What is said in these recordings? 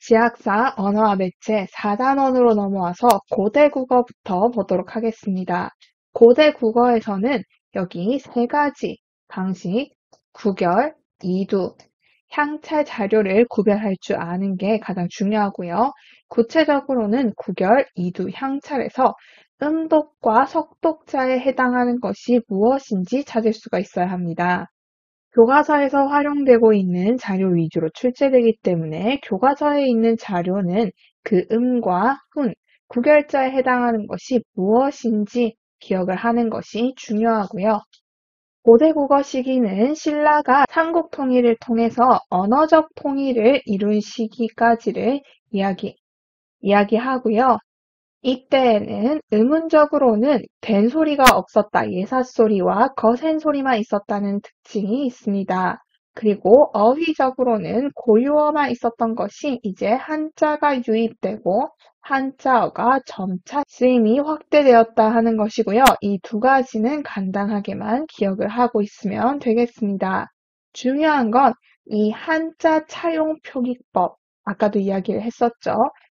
지학사 언어와 매체 4단원으로 넘어와서 고대 국어부터 보도록 하겠습니다. 고대 국어에서는 여기 세 가지 방식, 구결, 이두, 향찰 자료를 구별할 줄 아는 게 가장 중요하고요. 구체적으로는 구결, 이두, 향찰에서 음독과 석독자에 해당하는 것이 무엇인지 찾을 수가 있어야 합니다. 교과서에서 활용되고 있는 자료 위주로 출제되기 때문에 교과서에 있는 자료는 그 음과 훈, 구결자에 해당하는 것이 무엇인지 기억을 하는 것이 중요하고요. 고대 국어 시기는 신라가 삼국 통일을 통해서 언어적 통일을 이룬 시기까지를 이야기하고요. 이때에는 의문적으로는 된소리가 없었다. 예삿소리와 거센소리만 있었다는 특징이 있습니다. 그리고 어휘적으로는 고유어만 있었던 것이 이제 한자가 유입되고 한자어가 점차 쓰임이 확대되었다 하는 것이고요. 이 두 가지는 간단하게만 기억을 하고 있으면 되겠습니다. 중요한 건 이 한자 차용 표기법, 아까도 이야기를 했었죠.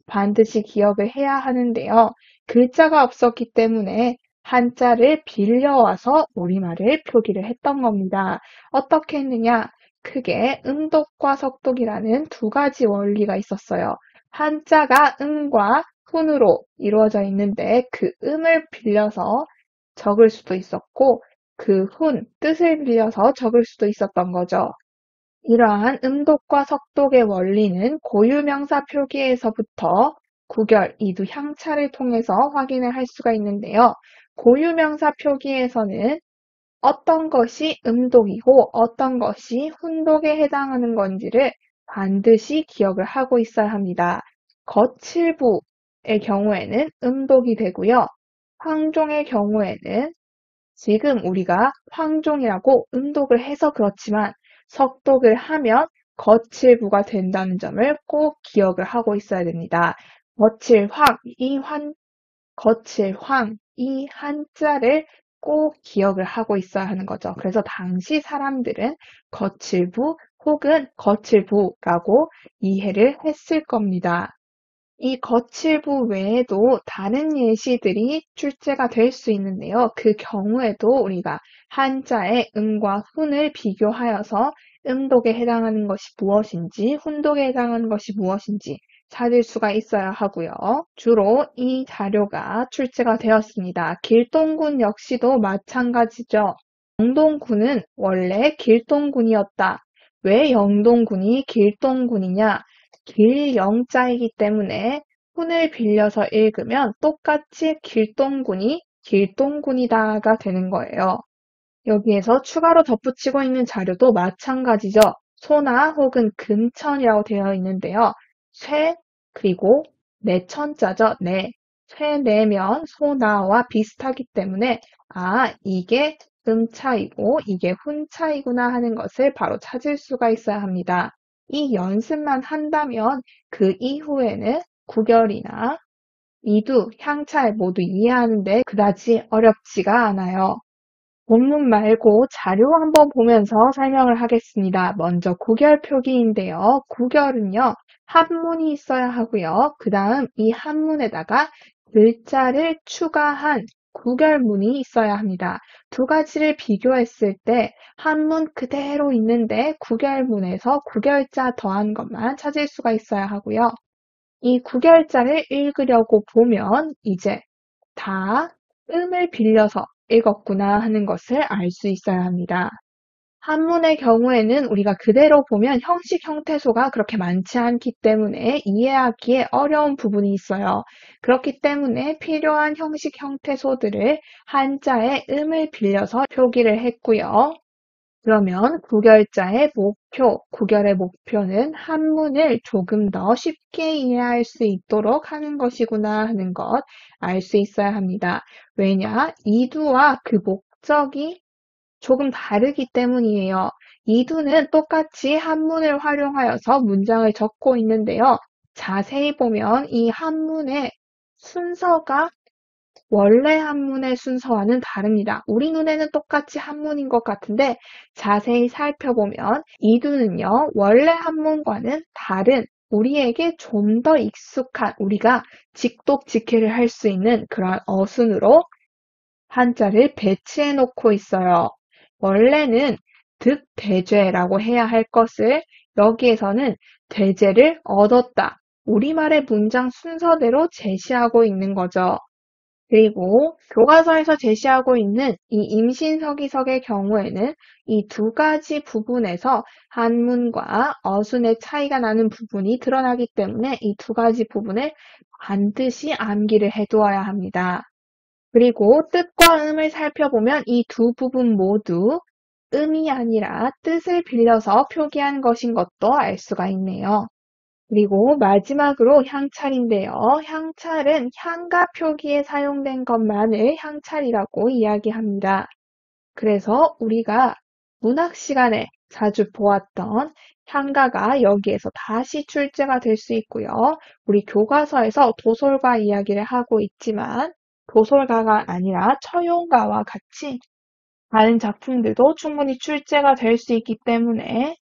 반드시 기억을 해야 하는데요. 글자가 없었기 때문에 한자를 빌려와서 우리말을 표기를 했던 겁니다. 어떻게 했느냐? 크게 음독과 석독이라는 두 가지 원리가 있었어요. 한자가 음과 훈으로 이루어져 있는데 그 음을 빌려서 적을 수도 있었고 그 훈, 뜻을 빌려서 적을 수도 있었던 거죠. 이러한 음독과 석독의 원리는 고유명사 표기에서부터 구결, 이두, 향차를 통해서 확인을 할 수가 있는데요. 고유명사 표기에서는 어떤 것이 음독이고 어떤 것이 훈독에 해당하는 건지를 반드시 기억을 하고 있어야 합니다. 거칠부의 경우에는 음독이 되고요. 황종의 경우에는 지금 우리가 황종이라고 음독을 해서 그렇지만 석독을 하면 거칠부가 된다는 점을 꼭 기억을 하고 있어야 됩니다. 거칠황, 이 한자를 꼭 기억을 하고 있어야 하는 거죠. 그래서 당시 사람들은 거칠부 혹은 거칠부라고 이해를 했을 겁니다. 이 거칠부 외에도 다른 예시들이 출제가 될 수 있는데요. 그 경우에도 우리가 한자의 음과 훈을 비교하여서 음독에 해당하는 것이 무엇인지, 훈독에 해당하는 것이 무엇인지 찾을 수가 있어야 하고요. 주로 이 자료가 출제가 되었습니다. 길동군 역시도 마찬가지죠. 영동군은 원래 길동군이었다. 왜 영동군이 길동군이냐? 길영자이기 때문에 훈을 빌려서 읽으면 똑같이 길동군이 길동군이다가 되는 거예요. 여기에서 추가로 덧붙이고 있는 자료도 마찬가지죠. 소나 혹은 금천이라고 되어 있는데요. 쇠 그리고 내천자죠. 네. 쇠내면 소나와 비슷하기 때문에 이게 음차이고 이게 훈차이구나 하는 것을 바로 찾을 수가 있어야 합니다. 이 연습만 한다면 그 이후에는 구결이나 이두, 향찰 모두 이해하는데 그다지 어렵지가 않아요. 본문 말고 자료 한번 보면서 설명을 하겠습니다. 먼저 구결 표기인데요. 구결은요, 한문이 있어야 하고요. 그 다음 이 한문에다가 글자를 추가한 구결문이 있어야 합니다. 두 가지를 비교했을 때 한문 그대로 있는데 구결문에서 구결자 더한 것만 찾을 수가 있어야 하고요. 이 구결자를 읽으려고 보면 이제 다 음을 빌려서 읽었구나 하는 것을 알 수 있어야 합니다. 한문의 경우에는 우리가 그대로 보면 형식 형태소가 그렇게 많지 않기 때문에 이해하기에 어려운 부분이 있어요. 그렇기 때문에 필요한 형식 형태소들을 한자의 음을 빌려서 표기를 했고요. 그러면 구결자의 목표, 구결의 목표는 한문을 조금 더 쉽게 이해할 수 있도록 하는 것이구나 하는 것 알 수 있어야 합니다. 왜냐? 이두와 그 목적이 조금 다르기 때문이에요. 이두는 똑같이 한문을 활용하여서 문장을 적고 있는데요. 자세히 보면 이 한문의 순서가 원래 한문의 순서와는 다릅니다. 우리 눈에는 똑같이 한문인 것 같은데 자세히 살펴보면 이두는요, 원래 한문과는 다른 우리에게 좀 더 익숙한, 우리가 직독직해를 할 수 있는 그런 어순으로 한자를 배치해 놓고 있어요. 원래는 득대죄라고 해야 할 것을 여기에서는 대죄를 얻었다. 우리말의 문장 순서대로 제시하고 있는 거죠. 그리고 교과서에서 제시하고 있는 이 임신서기석의 경우에는 이 두 가지 부분에서 한문과 어순의 차이가 나는 부분이 드러나기 때문에 이 두 가지 부분을 반드시 암기를 해두어야 합니다. 그리고 뜻과 음을 살펴보면 이 두 부분 모두 음이 아니라 뜻을 빌려서 표기한 것인 것도 알 수가 있네요. 그리고 마지막으로 향찰인데요. 향찰은 향가 표기에 사용된 것만을 향찰이라고 이야기합니다. 그래서 우리가 문학 시간에 자주 보았던 향가가 여기에서 다시 출제가 될 수 있고요. 우리 교과서에서 도솔가 이야기를 하고 있지만 도솔가가 아니라 처용가와 같이 다른 작품들도 충분히 출제가 될 수 있기 때문에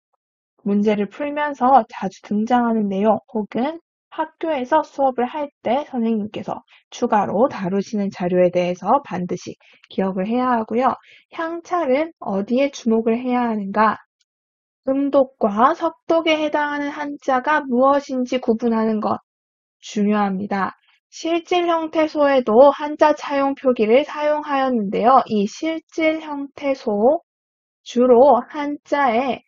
문제를 풀면서 자주 등장하는 내용 혹은 학교에서 수업을 할 때 선생님께서 추가로 다루시는 자료에 대해서 반드시 기억을 해야 하고요. 향찰은 어디에 주목을 해야 하는가? 음독과 석독에 해당하는 한자가 무엇인지 구분하는 것 중요합니다. 실질 형태소에도 한자 차용 표기를 사용하였는데요. 이 실질 형태소 주로 한자에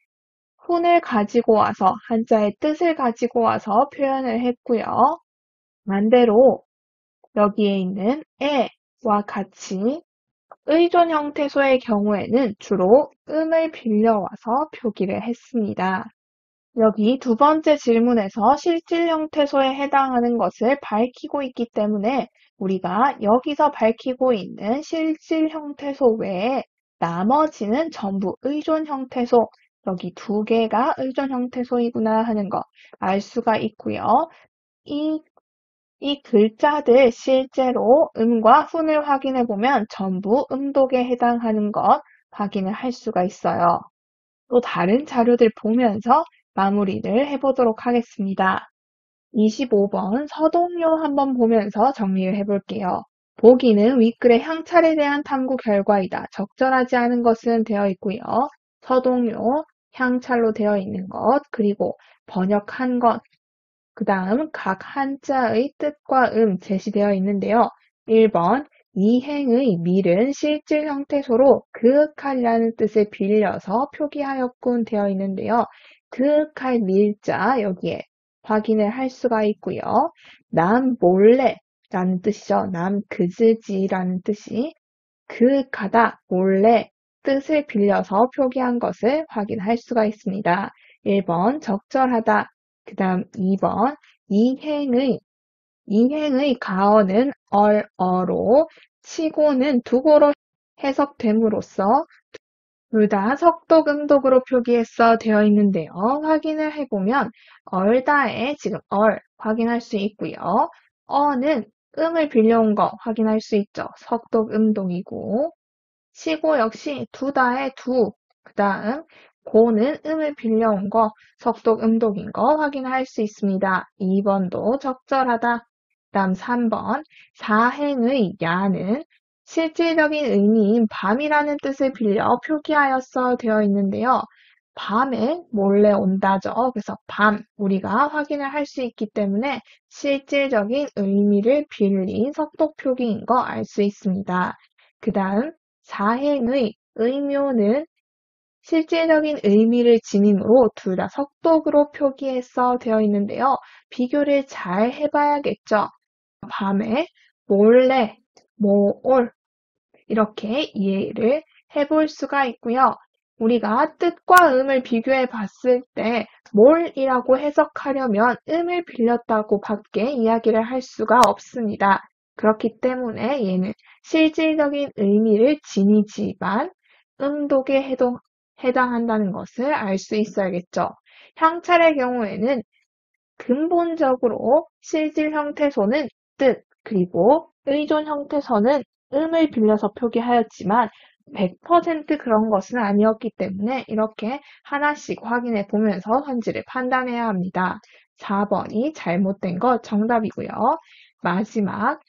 혼을 가지고 와서 한자의 뜻을 가지고 와서 표현을 했고요. 반대로 여기에 있는 에와 같이 의존 형태소의 경우에는 주로 음을 빌려와서 표기를 했습니다. 여기 두 번째 질문에서 실질 형태소에 해당하는 것을 밝히고 있기 때문에 우리가 여기서 밝히고 있는 실질 형태소 외에 나머지는 전부 의존 형태소, 여기 두 개가 의존 형태소이구나 하는 거 알 수가 있고요. 이 글자들 실제로 음과 훈을 확인해 보면 전부 음독에 해당하는 것 확인을 할 수가 있어요. 또 다른 자료들 보면서 마무리를 해보도록 하겠습니다. 25번 서동요 한번 보면서 정리를 해볼게요. 보기는 윗글의 향찰에 대한 탐구 결과이다. 적절하지 않은 것은 되어 있고요. 서동요, 향찰로 되어 있는 것, 그리고 번역한 것, 그 다음 각 한자의 뜻과 제시되어 있는데요. 1번 이행의 밀은 실질 형태소로 그윽할이라는 뜻을 빌려서 표기하였군 되어 있는데요. 그윽할 밀자 여기에 확인을 할 수가 있고요. 남 몰래라는 뜻이죠. 남 그즈지라는 뜻이 그윽하다, 몰래 뜻을 빌려서 표기한 것을 확인할 수가 있습니다. 1번 적절하다, 그 다음 2번 이행의 가어는 어로 치고는 두고로 해석됨으로써 둘 다 석독, 음독으로 표기했어 되어 있는데요. 확인을 해보면 얼다에 지금 확인할 수 있고요. 어는 음을 빌려온 거 확인할 수 있죠. 석독, 음독이고 시고 역시 두다의 그 다음 고는 음을 빌려온 거, 석독, 음독인 거 확인할 수 있습니다. 2번도 적절하다. 다음 3번 사행의 야는 실질적인 의미인 밤이라는 뜻을 빌려 표기하였어 되어 있는데요. 밤에 몰래 온다죠. 그래서 밤 우리가 확인을 할 수 있기 때문에 실질적인 의미를 빌린 석독 표기인 거 알 수 있습니다. 그 다음 사행의 의묘는 실질적인 의미를 지니므로 둘 다 석독으로 표기해서 되어 있는데요. 비교를 잘 해봐야겠죠. 밤에 몰래, 모올 이렇게 이해를 해볼 수가 있고요. 우리가 뜻과 음을 비교해 봤을 때 몰이라고 해석하려면 음을 빌렸다고 밖에 이야기를 할 수가 없습니다. 그렇기 때문에 얘는 실질적인 의미를 지니지만 음독에 해당한다는 것을 알 수 있어야겠죠. 향찰의 경우에는 근본적으로 실질 형태소는 뜻, 그리고 의존 형태소는 음을 빌려서 표기하였지만 100% 그런 것은 아니었기 때문에 이렇게 하나씩 확인해 보면서 현지를 판단해야 합니다. 4번이 잘못된 것 정답이고요. 마지막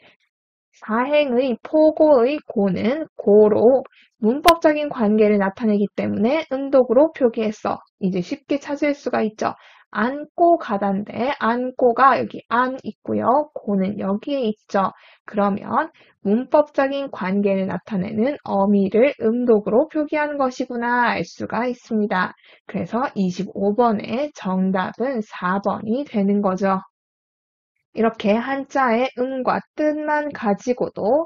사행의 포고의 고는 고로 문법적인 관계를 나타내기 때문에 음독으로 표기했어. 이제 쉽게 찾을 수가 있죠. 안고 가다인데 안고가 여기 안 있고요. 고는 여기에 있죠. 그러면 문법적인 관계를 나타내는 어미를 음독으로 표기하는 것이구나 알 수가 있습니다. 그래서 25번의 정답은 4번이 되는 거죠. 이렇게 한자의 음과 뜻만 가지고도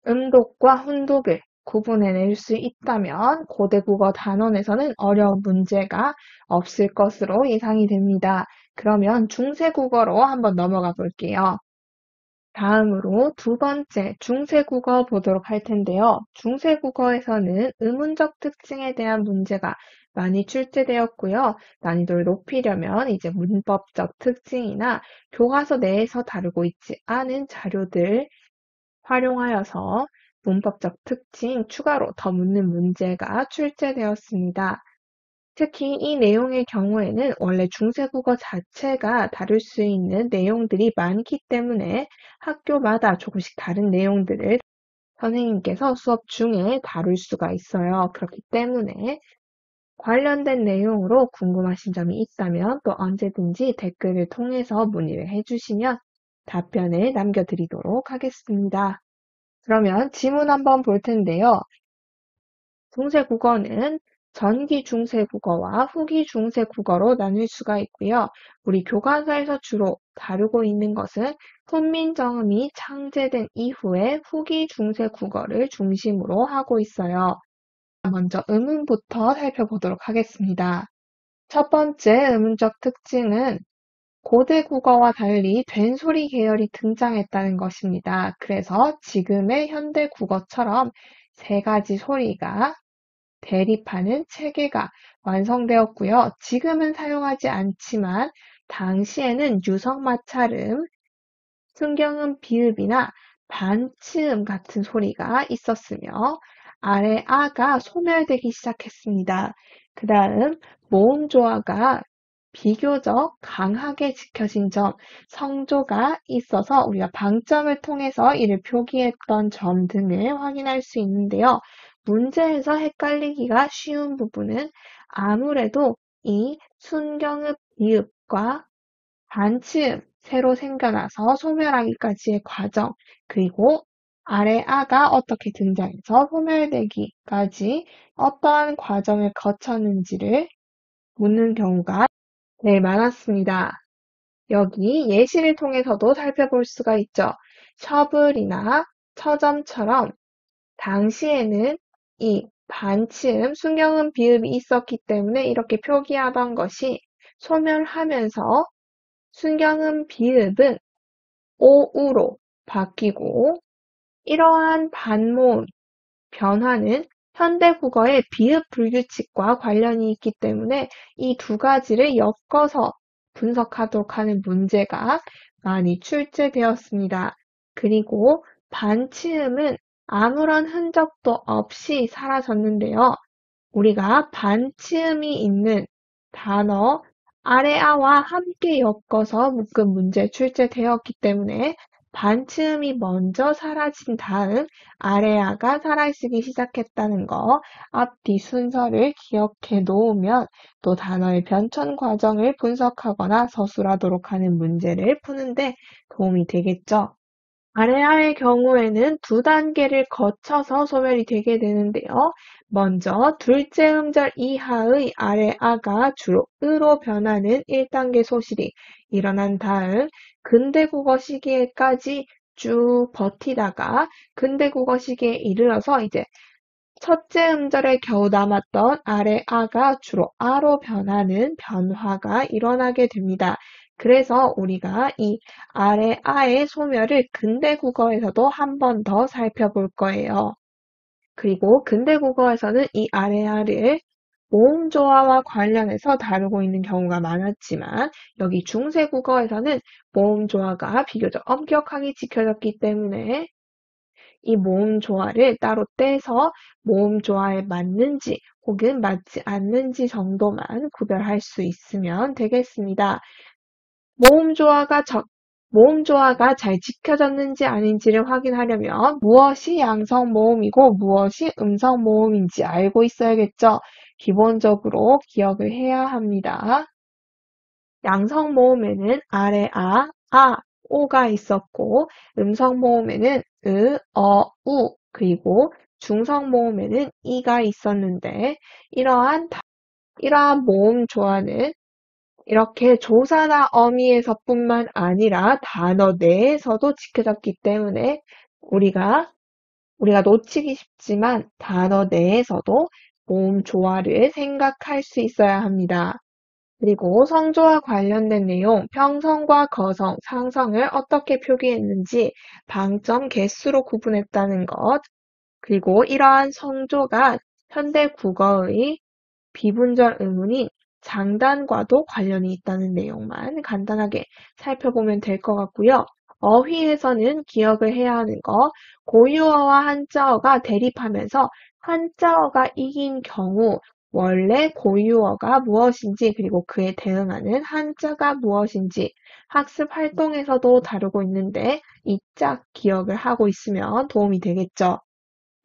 음독과 훈독을 구분해낼 수 있다면 고대 국어 단원에서는 어려운 문제가 없을 것으로 예상이 됩니다. 그러면 중세 국어로 한번 넘어가 볼게요. 다음으로 두 번째 중세 국어 보도록 할 텐데요. 중세 국어에서는 의문적 특징에 대한 문제가 많이 출제되었고요. 난이도를 높이려면 이제 문법적 특징이나 교과서 내에서 다루고 있지 않은 자료들 활용하여서 문법적 특징 추가로 더 묻는 문제가 출제되었습니다. 특히 이 내용의 경우에는 원래 중세국어 자체가 다룰 수 있는 내용들이 많기 때문에 학교마다 조금씩 다른 내용들을 선생님께서 수업 중에 다룰 수가 있어요. 그렇기 때문에 관련된 내용으로 궁금하신 점이 있다면 또 언제든지 댓글을 통해서 문의를 해주시면 답변을 남겨드리도록 하겠습니다. 그러면 지문 한번 볼 텐데요. 중세국어는 전기 중세국어와 후기 중세국어로 나눌 수가 있고요. 우리 교과서에서 주로 다루고 있는 것은 훈민정음이 창제된 이후에 후기 중세국어를 중심으로 하고 있어요. 먼저 음음부터 살펴보도록 하겠습니다. 첫 번째 음음적 특징은 고대 국어와 달리 된소리 계열이 등장했다는 것입니다. 그래서 지금의 현대 국어처럼 세 가지 소리가 대립하는 체계가 완성되었고요. 지금은 사용하지 않지만 당시에는 유성마찰음, 순경음 비읍이나 반치음 같은 소리가 있었으며 아래 아가 소멸되기 시작했습니다. 그 다음 모음조화가 비교적 강하게 지켜진 점, 성조가 있어서 우리가 방점을 통해서 이를 표기했던 점 등을 확인할 수 있는데요. 문제에서 헷갈리기가 쉬운 부분은 아무래도 이 순경읍 비읍과 반치음 새로 생겨나서 소멸하기까지의 과정, 그리고 아래 아가 어떻게 등장해서 소멸되기까지 어떠한 과정을 거쳤는지를 묻는 경우가 제일 많았습니다. 여기 예시를 통해서도 살펴볼 수가 있죠. 셔블이나 처점처럼 당시에는 이 반치음, 순경음 비읍이 있었기 때문에 이렇게 표기하던 것이 소멸하면서 순경음 비읍은 오우로 바뀌고 이러한 반모음 변화는 현대 국어의 비읍 불규칙과 관련이 있기 때문에 이 두 가지를 엮어서 분석하도록 하는 문제가 많이 출제되었습니다. 그리고 반치음은 아무런 흔적도 없이 사라졌는데요. 우리가 반치음이 있는 단어 아래아와 함께 엮어서 묶은 문제 출제되었기 때문에 반치음이 먼저 사라진 다음 아래아가 사라지기 시작했다는 거 앞뒤 순서를 기억해 놓으면 또 단어의 변천 과정을 분석하거나 서술하도록 하는 문제를 푸는데 도움이 되겠죠. 아래아의 경우에는 두 단계를 거쳐서 소멸이 되게 되는데요. 먼저 둘째 음절 이하의 아래아가 주로 으로 변하는 1단계 소실이 일어난 다음 근대국어 시기에까지 쭉 버티다가 근대국어 시기에 이르러서 이제 첫째 음절에 겨우 남았던 아래아가 주로 아로 변하는 변화가 일어나게 됩니다. 그래서 우리가 이 아래아의 소멸을 근대국어에서도 한 번 더 살펴볼 거예요. 그리고 근대국어에서는 이 아래아를 모음조화와 관련해서 다루고 있는 경우가 많았지만 여기 중세국어에서는 모음조화가 비교적 엄격하게 지켜졌기 때문에 이 모음 조화를 따로 떼서 모음 조화에 맞는지 혹은 맞지 않는지 정도만 구별할 수 있으면 되겠습니다. 모음 조화가 모음 조화가 잘 지켜졌는지 아닌지를 확인하려면 무엇이 양성 모음이고 무엇이 음성 모음인지 알고 있어야겠죠. 기본적으로 기억을 해야 합니다. 양성 모음에는 아래 오가 있었고 음성 모음에는 우 그리고 중성 모음에는 이가 있었는데 이러한 모음 조화는 이렇게 조사나 어미에서뿐만 아니라 단어 내에서도 지켜졌기 때문에 우리가 놓치기 쉽지만 단어 내에서도 모음 조화를 생각할 수 있어야 합니다. 그리고 성조와 관련된 내용, 평성과 거성, 상성을 어떻게 표기했는지 방점, 개수로 구분했다는 것, 그리고 이러한 성조가 현대 국어의 비분절 의문인 장단과도 관련이 있다는 내용만 간단하게 살펴보면 될 것 같고요. 어휘에서는 기억을 해야 하는 거, 고유어와 한자어가 대립하면서 한자어가 이긴 경우 원래 고유어가 무엇인지 그리고 그에 대응하는 한자가 무엇인지 학습 활동에서도 다루고 있는데 이 짝 기억을 하고 있으면 도움이 되겠죠.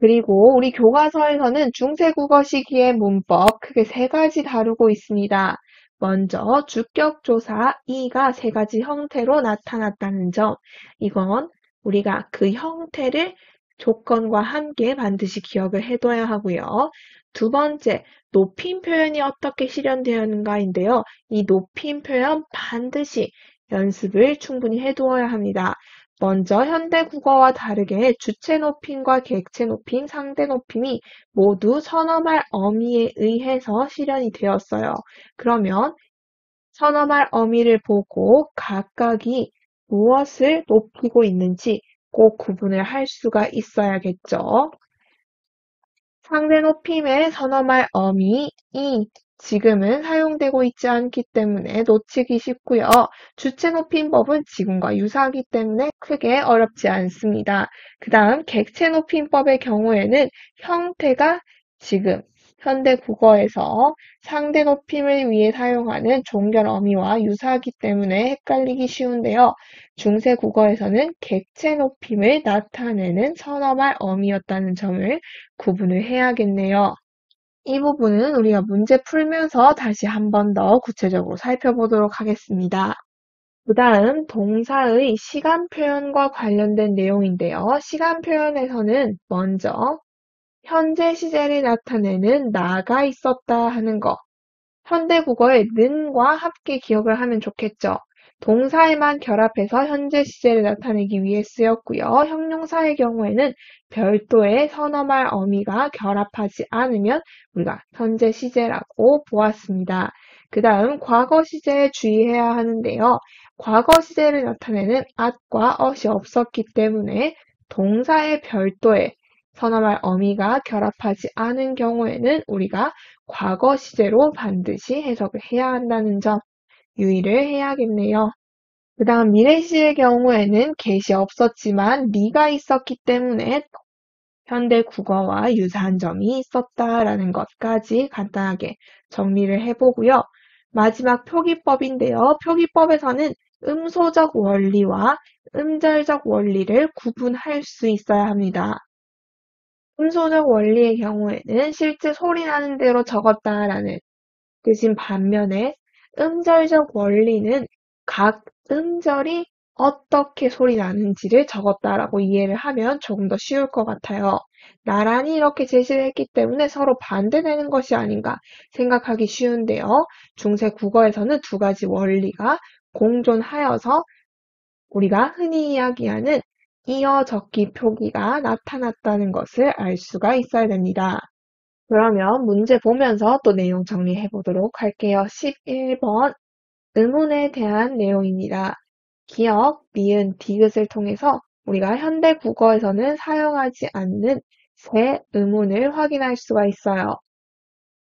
그리고 우리 교과서에서는 중세국어 시기의 문법 크게 세 가지 다루고 있습니다. 먼저 주격조사 이가 세 가지 형태로 나타났다는 점. 이건 우리가 그 형태를 조건과 함께 반드시 기억을 해둬야 하고요. 두 번째, 높임 표현이 어떻게 실현되었는가인데요. 이 높임 표현 반드시 연습을 충분히 해두어야 합니다. 먼저 현대 국어와 다르게 주체 높임과 객체 높임, 상대 높임이 모두 선어말 어미에 의해서 실현이 되었어요. 그러면 선어말 어미를 보고 각각이 무엇을 높이고 있는지 꼭 구분을 할 수가 있어야겠죠. 상대 높임의 선어말 어미 이 지금은 사용되고 있지 않기 때문에 놓치기 쉽고요. 주체 높임법은 지금과 유사하기 때문에 크게 어렵지 않습니다. 그 다음 객체 높임법의 경우에는 형태가 지금 현대 국어에서 상대 높임을 위해 사용하는 종결 어미와 유사하기 때문에 헷갈리기 쉬운데요. 중세 국어에서는 객체 높임을 나타내는 선어말 어미였다는 점을 구분을 해야겠네요. 이 부분은 우리가 문제 풀면서 다시 한 번 더 구체적으로 살펴보도록 하겠습니다. 그 다음 동사의 시간 표현과 관련된 내용인데요. 시간 표현에서는 먼저 현재 시제를 나타내는 나가 있었다 하는 거. 현대 국어의 는과 함께 기억을 하면 좋겠죠. 동사에만 결합해서 현재 시제를 나타내기 위해 쓰였고요. 형용사의 경우에는 별도의 선어말 어미가 결합하지 않으면 우리가 현재 시제라고 보았습니다. 그 다음 과거 시제에 주의해야 하는데요. 과거 시제를 나타내는 at과 ot이 없었기 때문에 동사의 별도의 선어말 어미가 결합하지 않은 경우에는 우리가 과거 시제로 반드시 해석을 해야 한다는 점 유의를 해야겠네요. 그 다음 미래 시의 경우에는 get이 없었지만 미가 있었기 때문에 현대 국어와 유사한 점이 있었다라는 것까지 간단하게 정리를 해보고요. 마지막 표기법인데요. 표기법에서는 음소적 원리와 음절적 원리를 구분할 수 있어야 합니다. 음소적 원리의 경우에는 실제 소리 나는 대로 적었다라는 뜻인 반면에 음절적 원리는 각 음절이 어떻게 소리 나는지를 적었다라고 이해를 하면 조금 더 쉬울 것 같아요. 나란히 이렇게 제시를 했기 때문에 서로 반대되는 것이 아닌가 생각하기 쉬운데요. 중세 국어에서는 두 가지 원리가 공존하여서 우리가 흔히 이야기하는 이어 적기 표기가 나타났다는 것을 알 수가 있어야 됩니다. 그러면 문제 보면서 또 내용 정리해 보도록 할게요. 11번 의문에 대한 내용입니다. 기역, 니은, 디귿을 통해서 우리가 현대 국어에서는 사용하지 않는 새 의문을 확인할 수가 있어요.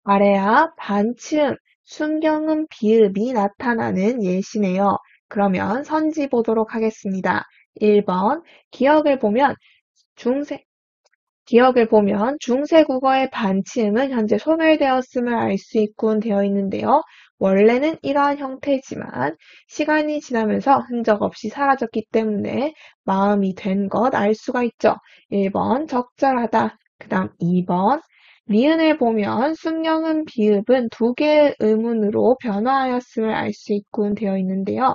아래와 반치음, 순경음, 비읍이 나타나는 예시네요. 그러면 선지 보도록 하겠습니다. 1번 기역을 보면 중세 기억을 보면 중세 국어의 반치음은 현재 소멸되었음을 알 수 있군 되어 있는데요. 원래는 이러한 형태지만 시간이 지나면서 흔적 없이 사라졌기 때문에 마음이 된 것 알 수가 있죠. 1번 적절하다. 그 다음 2번 니은을 보면 순영음 비읍은 두 개의 의문으로 변화하였음을 알 수 있군 되어 있는데요.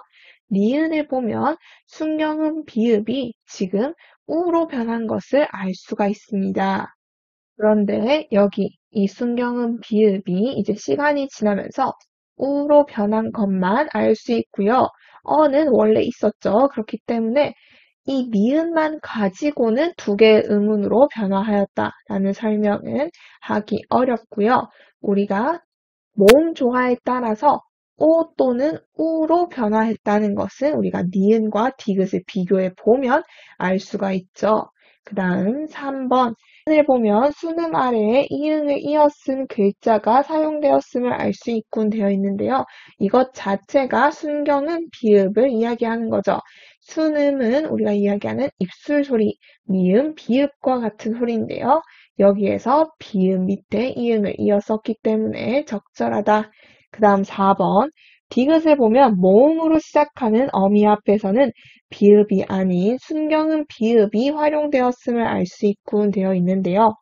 니은을 보면 순영음 비읍이 지금 우로 변한 것을 알 수가 있습니다. 그런데 여기 이 순경은 비읍이 이제 시간이 지나면서 우로 변한 것만 알 수 있고요. 어는 원래 있었죠. 그렇기 때문에 이 니은만 가지고는 두 개의 의문으로 변화하였다라는 설명은 하기 어렵고요. 우리가 모음 조화에 따라서 오 또는 우로 변화했다는 것은 우리가 니은과 디귿을 비교해 보면 알 수가 있죠. 그 다음 3번 을 보면 순음 아래에 이응을 이어 쓴 글자가 사용되었음을 알 수 있군 되어 있는데요. 이것 자체가 순경은 비읍을 이야기하는 거죠. 순음은 우리가 이야기하는 입술 소리, 미음, 비읍과 같은 소리인데요. 여기에서 비읍 밑에 이응을 이어 썼기 때문에 적절하다. 그 다음 4번 디귿을 보면 모음으로 시작하는 어미 앞에서는 비읍이 아닌 순경은 비읍이 활용되었음을 알 수 있군 되어 있는데요.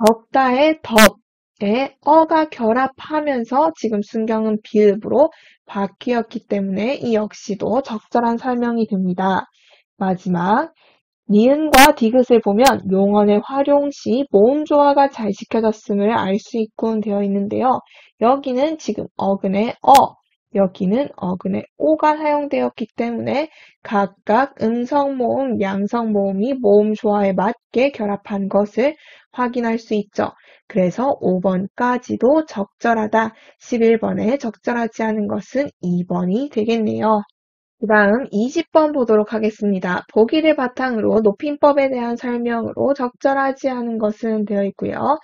덕다의 덕에 어가 결합하면서 지금 순경은 비읍으로 바뀌었기 때문에 이 역시도 적절한 설명이 됩니다. 마지막 니은과 디귿을 보면 용언의 활용 시 모음 조화가 잘 지켜졌음을 알 수 있군 되어 있는데요. 여기는 지금 어근의 여기는 어근의 오가 사용되었기 때문에 각각 음성 모음, 양성 모음이 모음 조화에 맞게 결합한 것을 확인할 수 있죠. 그래서 5번까지도 적절하다. 11번에 적절하지 않은 것은 2번이 되겠네요. 그 다음 20번 보도록 하겠습니다. 보기를 바탕으로 높임법에 대한 설명으로 적절하지 않은 것은 되어 있고요.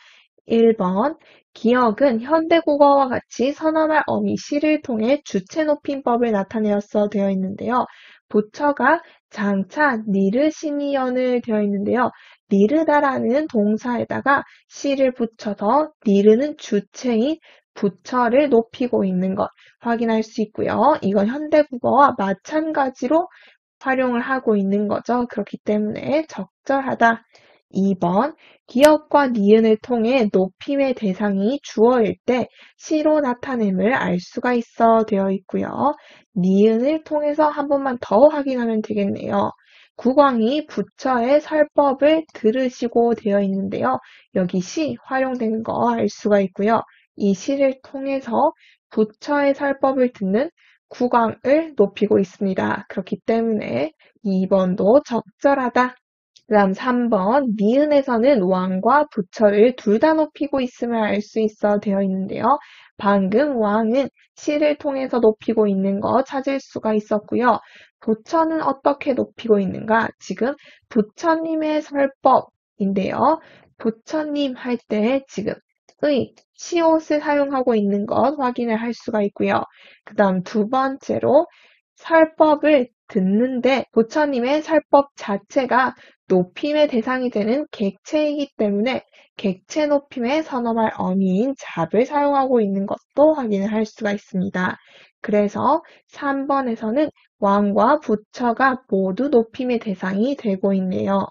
1번 기억은 현대국어와 같이 선언할 어미 시를 통해 주체 높임법을 나타내었어 되어 있는데요. 부처가 장차 니르시니연을 되어 있는데요. 니르다라는 동사에다가 시를 붙여서 니르는 주체인 부처를 높이고 있는 것 확인할 수 있고요. 이건 현대국어와 마찬가지로 활용을 하고 있는 거죠. 그렇기 때문에 적절하다. 2번 기억과 니은을 통해 높임의 대상이 주어일 때 시로 나타냄을 알 수가 있어 되어 있고요. 니은을 통해서 한 번만 더 확인하면 되겠네요. 국왕이 부처의 설법을 들으시고 되어 있는데요. 여기 시 활용된 거 알 수가 있고요. 이 시를 통해서 부처의 설법을 듣는 국왕을 높이고 있습니다. 그렇기 때문에 2번도 적절하다. 그 다음 3번 니은에서는 왕과 부처를 둘 다 높이고 있음을 알 수 있어 되어 있는데요. 방금 왕은 시를 통해서 높이고 있는 거 찾을 수가 있었고요. 부처는 어떻게 높이고 있는가? 지금 부처님의 설법인데요. 부처님 할 때 지금 시옷을 사용하고 있는 것 확인을 할 수가 있고요. 그 다음 두 번째로 설법을 듣는데 부처님의 설법 자체가 높임의 대상이 되는 객체이기 때문에 객체 높임에 선험할 어미인 잡을 사용하고 있는 것도 확인을 할 수가 있습니다. 그래서 3번에서는 왕과 부처가 모두 높임의 대상이 되고 있네요.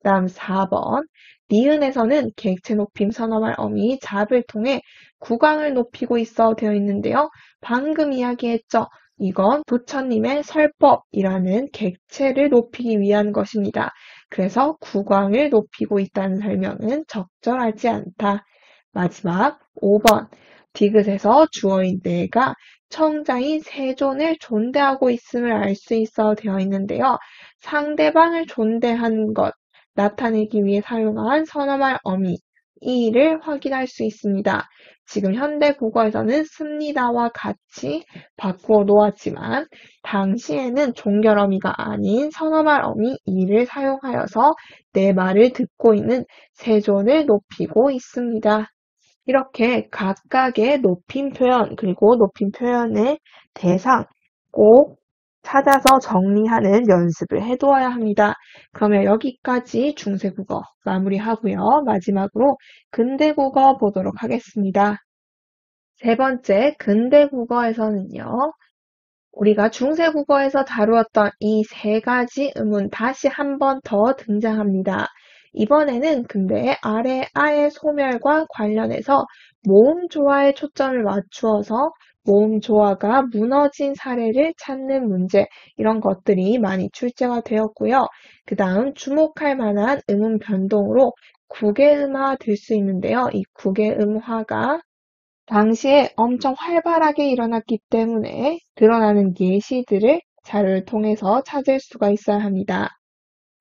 다음 4번 니은에서는 객체 높임 선언할 어미 잡을 통해 국왕을 높이고 있어 되어 있는데요. 방금 이야기했죠. 이건 부처님의 설법이라는 객체를 높이기 위한 것입니다. 그래서 국왕을 높이고 있다는 설명은 적절하지 않다. 마지막 5번 디귿에서 주어인 내가 청자인 세존을 존대하고 있음을 알 수 있어 되어 있는데요. 상대방을 존대한 것 나타내기 위해 사용한 선어말 어미 이를 확인할 수 있습니다. 지금 현대 국어에서는 습니다와 같이 바꾸어 놓았지만 당시에는 종결 어미가 아닌 선어말 어미 이를 사용하여서 내 말을 듣고 있는 세존을 높이고 있습니다. 이렇게 각각의 높임 표현 그리고 높임 표현의 대상 꼭 찾아서 정리하는 연습을 해두어야 합니다. 그러면 여기까지 중세국어 마무리하고요. 마지막으로 근대국어 보도록 하겠습니다. 세 번째, 근대국어에서는요. 우리가 중세국어에서 다루었던 이 세 가지 음은 다시 한 번 더 등장합니다. 이번에는 근데 아래 아의 소멸과 관련해서 모음 조화에 초점을 맞추어서 모음 조화가 무너진 사례를 찾는 문제, 이런 것들이 많이 출제가 되었고요. 그 다음 주목할 만한 음운 변동으로 국외음화 될 수 있는데요. 이 국외음화가 당시에 엄청 활발하게 일어났기 때문에 드러나는 예시들을 자료를 통해서 찾을 수가 있어야 합니다.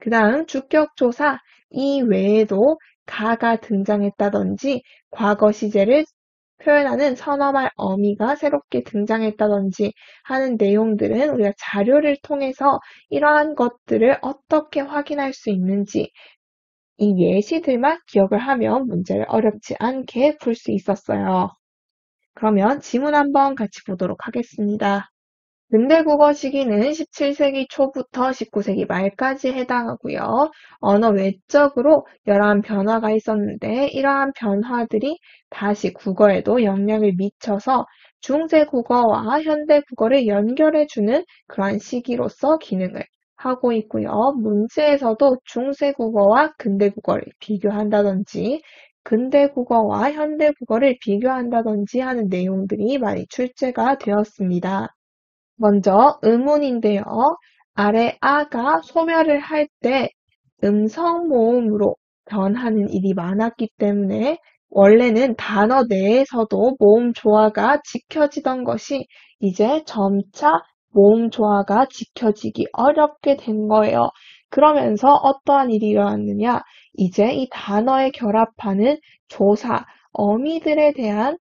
그 다음 주격조사 이외에도 가가 등장했다든지 과거 시제를 표현하는 선어말 어미가 새롭게 등장했다든지 하는 내용들은 우리가 자료를 통해서 이러한 것들을 어떻게 확인할 수 있는지 이 예시들만 기억을 하면 문제를 어렵지 않게 풀 수 있었어요. 그러면 지문 한번 같이 보도록 하겠습니다. 근대국어 시기는 17세기 초부터 19세기 말까지 해당하고요. 언어 외적으로 여러한 변화가 있었는데 이러한 변화들이 다시 국어에도 영향을 미쳐서 중세국어와 현대국어를 연결해주는 그러한 시기로서 기능을 하고 있고요. 문제에서도 중세국어와 근대국어를 비교한다든지 근대국어와 현대국어를 비교한다든지 하는 내용들이 많이 출제가 되었습니다. 먼저 음운인데요. 아래 아가 소멸을 할 때 음성 모음으로 변하는 일이 많았기 때문에 원래는 단어 내에서도 모음 조화가 지켜지던 것이 이제 점차 모음 조화가 지켜지기 어렵게 된 거예요. 그러면서 어떠한 일이 일어났느냐? 이제 이 단어에 결합하는 조사, 어미들에 대한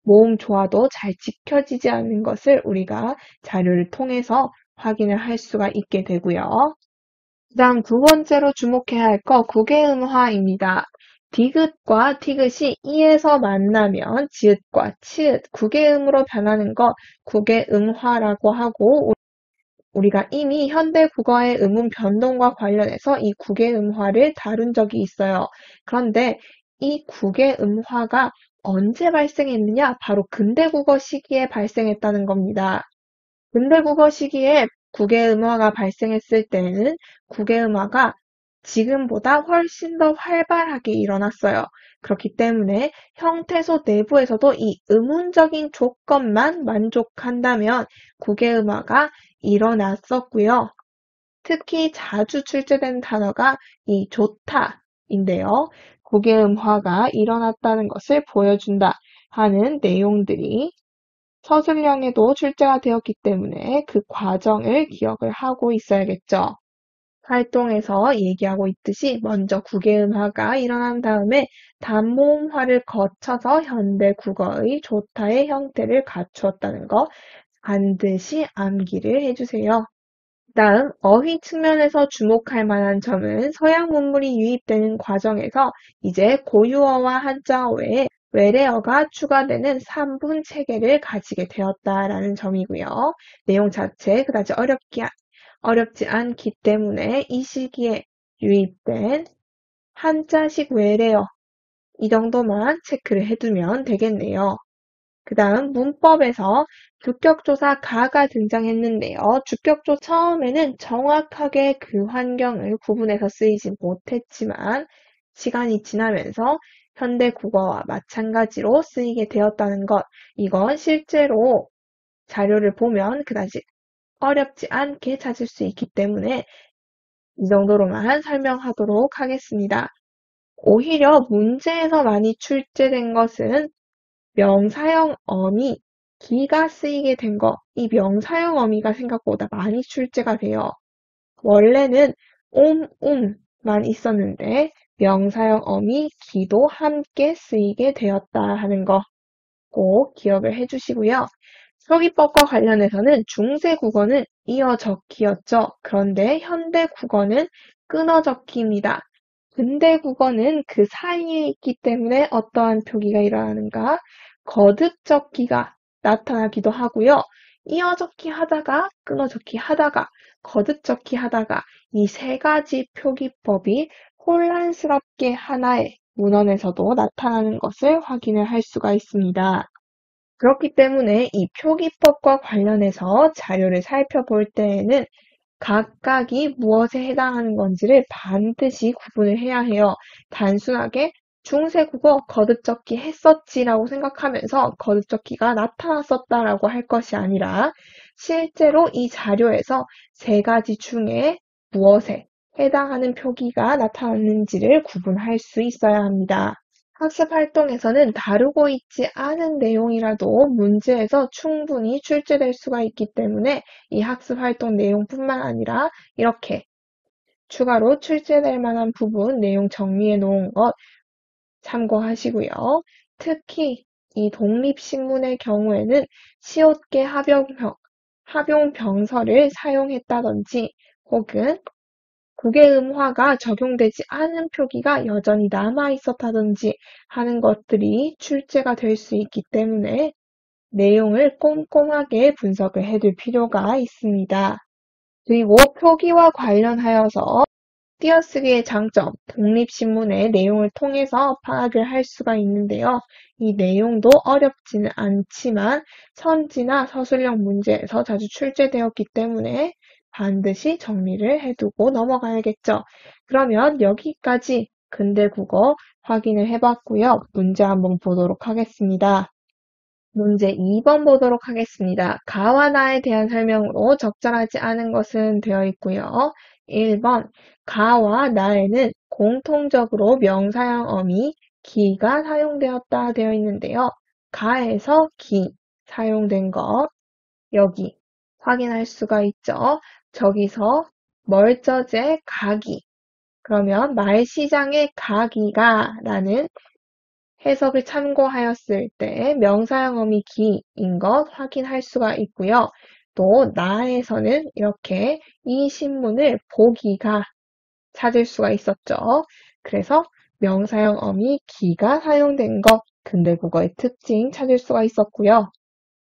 모음 조화도 잘 지켜지지 않는 것을 우리가 자료를 통해서 확인을 할 수가 있게 되고요. 그 다음 두 번째로 주목해야 할 거 국외음화입니다. 디귿과 티귿이 이에서 만나면 지읒과 치읒, 국외음으로 변하는 거 국외음화라고 하고 우리가 이미 현대 국어의 음운 변동과 관련해서 이 국외음화를 다룬 적이 있어요. 그런데 이 국외음화가 언제 발생했느냐? 바로 근대국어 시기에 발생했다는 겁니다. 근대국어 시기에 국외음화가 발생했을 때는 국외음화가 지금보다 훨씬 더 활발하게 일어났어요. 그렇기 때문에 형태소 내부에서도 이 의문적인 조건만 만족한다면 국외음화가 일어났었고요. 특히 자주 출제된 단어가 이 좋다인데요. 국외음화가 일어났다는 것을 보여준다 하는 내용들이 서술형에도 출제가 되었기 때문에 그 과정을 기억을 하고 있어야겠죠. 활동에서 얘기하고 있듯이 먼저 국외음화가 일어난 다음에 단모음화를 거쳐서 현대 국어의 조타의 형태를 갖추었다는 거 반드시 암기를 해주세요. 다음 어휘 측면에서 주목할 만한 점은 서양 문물이 유입되는 과정에서 이제 고유어와 한자어 외에 외래어가 추가되는 3분 체계를 가지게 되었다라는 점이고요. 내용 자체 그다지 어렵지 않기 때문에 이 시기에 유입된 한자식 외래어 이 정도만 체크를 해두면 되겠네요. 그 다음 문법에서 주격조사 가가 등장했는데요. 주격조 처음에는 정확하게 그 환경을 구분해서 쓰이지 못했지만 시간이 지나면서 현대 국어와 마찬가지로 쓰이게 되었다는 것, 이건 실제로 자료를 보면 그다지 어렵지 않게 찾을 수 있기 때문에 이 정도로만 설명하도록 하겠습니다. 오히려 문제에서 많이 출제된 것은 명사형 어미, 기가 쓰이게 된 거, 이 명사형 어미가 생각보다 많이 출제가 돼요. 원래는 만 있었는데 명사형 어미, 기도 함께 쓰이게 되었다 하는 거 꼭 기억을 해주시고요. 서기법과 관련해서는 중세 국어는 이어 적기였죠. 그런데 현대 국어는 끊어 적기입니다. 근대 국어는 그 사이에 있기 때문에 어떠한 표기가 일어나는가? 거듭 적기가 나타나기도 하고요. 이어적기 하다가, 끊어적기 하다가, 거듭적기 하다가 이 세 가지 표기법이 혼란스럽게 하나의 문헌에서도 나타나는 것을 확인을 할 수가 있습니다. 그렇기 때문에 이 표기법과 관련해서 자료를 살펴볼 때에는 각각이 무엇에 해당하는 건지를 반드시 구분을 해야 해요. 단순하게 중세국어 거듭적기 했었지라고 생각하면서 거듭적기가 나타났었다라고 할 것이 아니라 실제로 이 자료에서 세 가지 중에 무엇에 해당하는 표기가 나타났는지를 구분할 수 있어야 합니다. 학습 활동에서는 다루고 있지 않은 내용이라도 문제에서 충분히 출제될 수가 있기 때문에 이 학습 활동 내용뿐만 아니라 이렇게 추가로 출제될 만한 부분 내용 정리해 놓은 것 참고하시고요. 특히 이 독립신문의 경우에는 시옷계 합용병서를 사용했다든지 혹은 국외음화가 적용되지 않은 표기가 여전히 남아 있었다든지 하는 것들이 출제가 될 수 있기 때문에 내용을 꼼꼼하게 분석을 해둘 필요가 있습니다. 그리고 표기와 관련하여서 띄어쓰기의 장점, 독립신문의 내용을 통해서 파악을 할 수가 있는데요. 이 내용도 어렵지는 않지만 선지나 서술형 문제에서 자주 출제되었기 때문에 반드시 정리를 해두고 넘어가야겠죠. 그러면 여기까지 근대국어 확인을 해봤고요. 문제 한번 보도록 하겠습니다. 문제 2번 보도록 하겠습니다. 가와 나에 대한 설명으로 적절하지 않은 것은 되어 있고요. 1번 가와 나에는 공통적으로 명사형 어미 기가 사용되었다 되어 있는데요. 가에서 기 사용된 것 여기 확인할 수가 있죠. 저기서 멀저제 가기 그러면 말시장의 가기가 라는 해석을 참고하였을 때 명사형 어미 기인 것 확인할 수가 있고요. 또 나에서는 이렇게 이 신문을 보기가 찾을 수가 있었죠. 그래서 명사형 어미 기가 사용된 것 근대국어의 특징 찾을 수가 있었고요.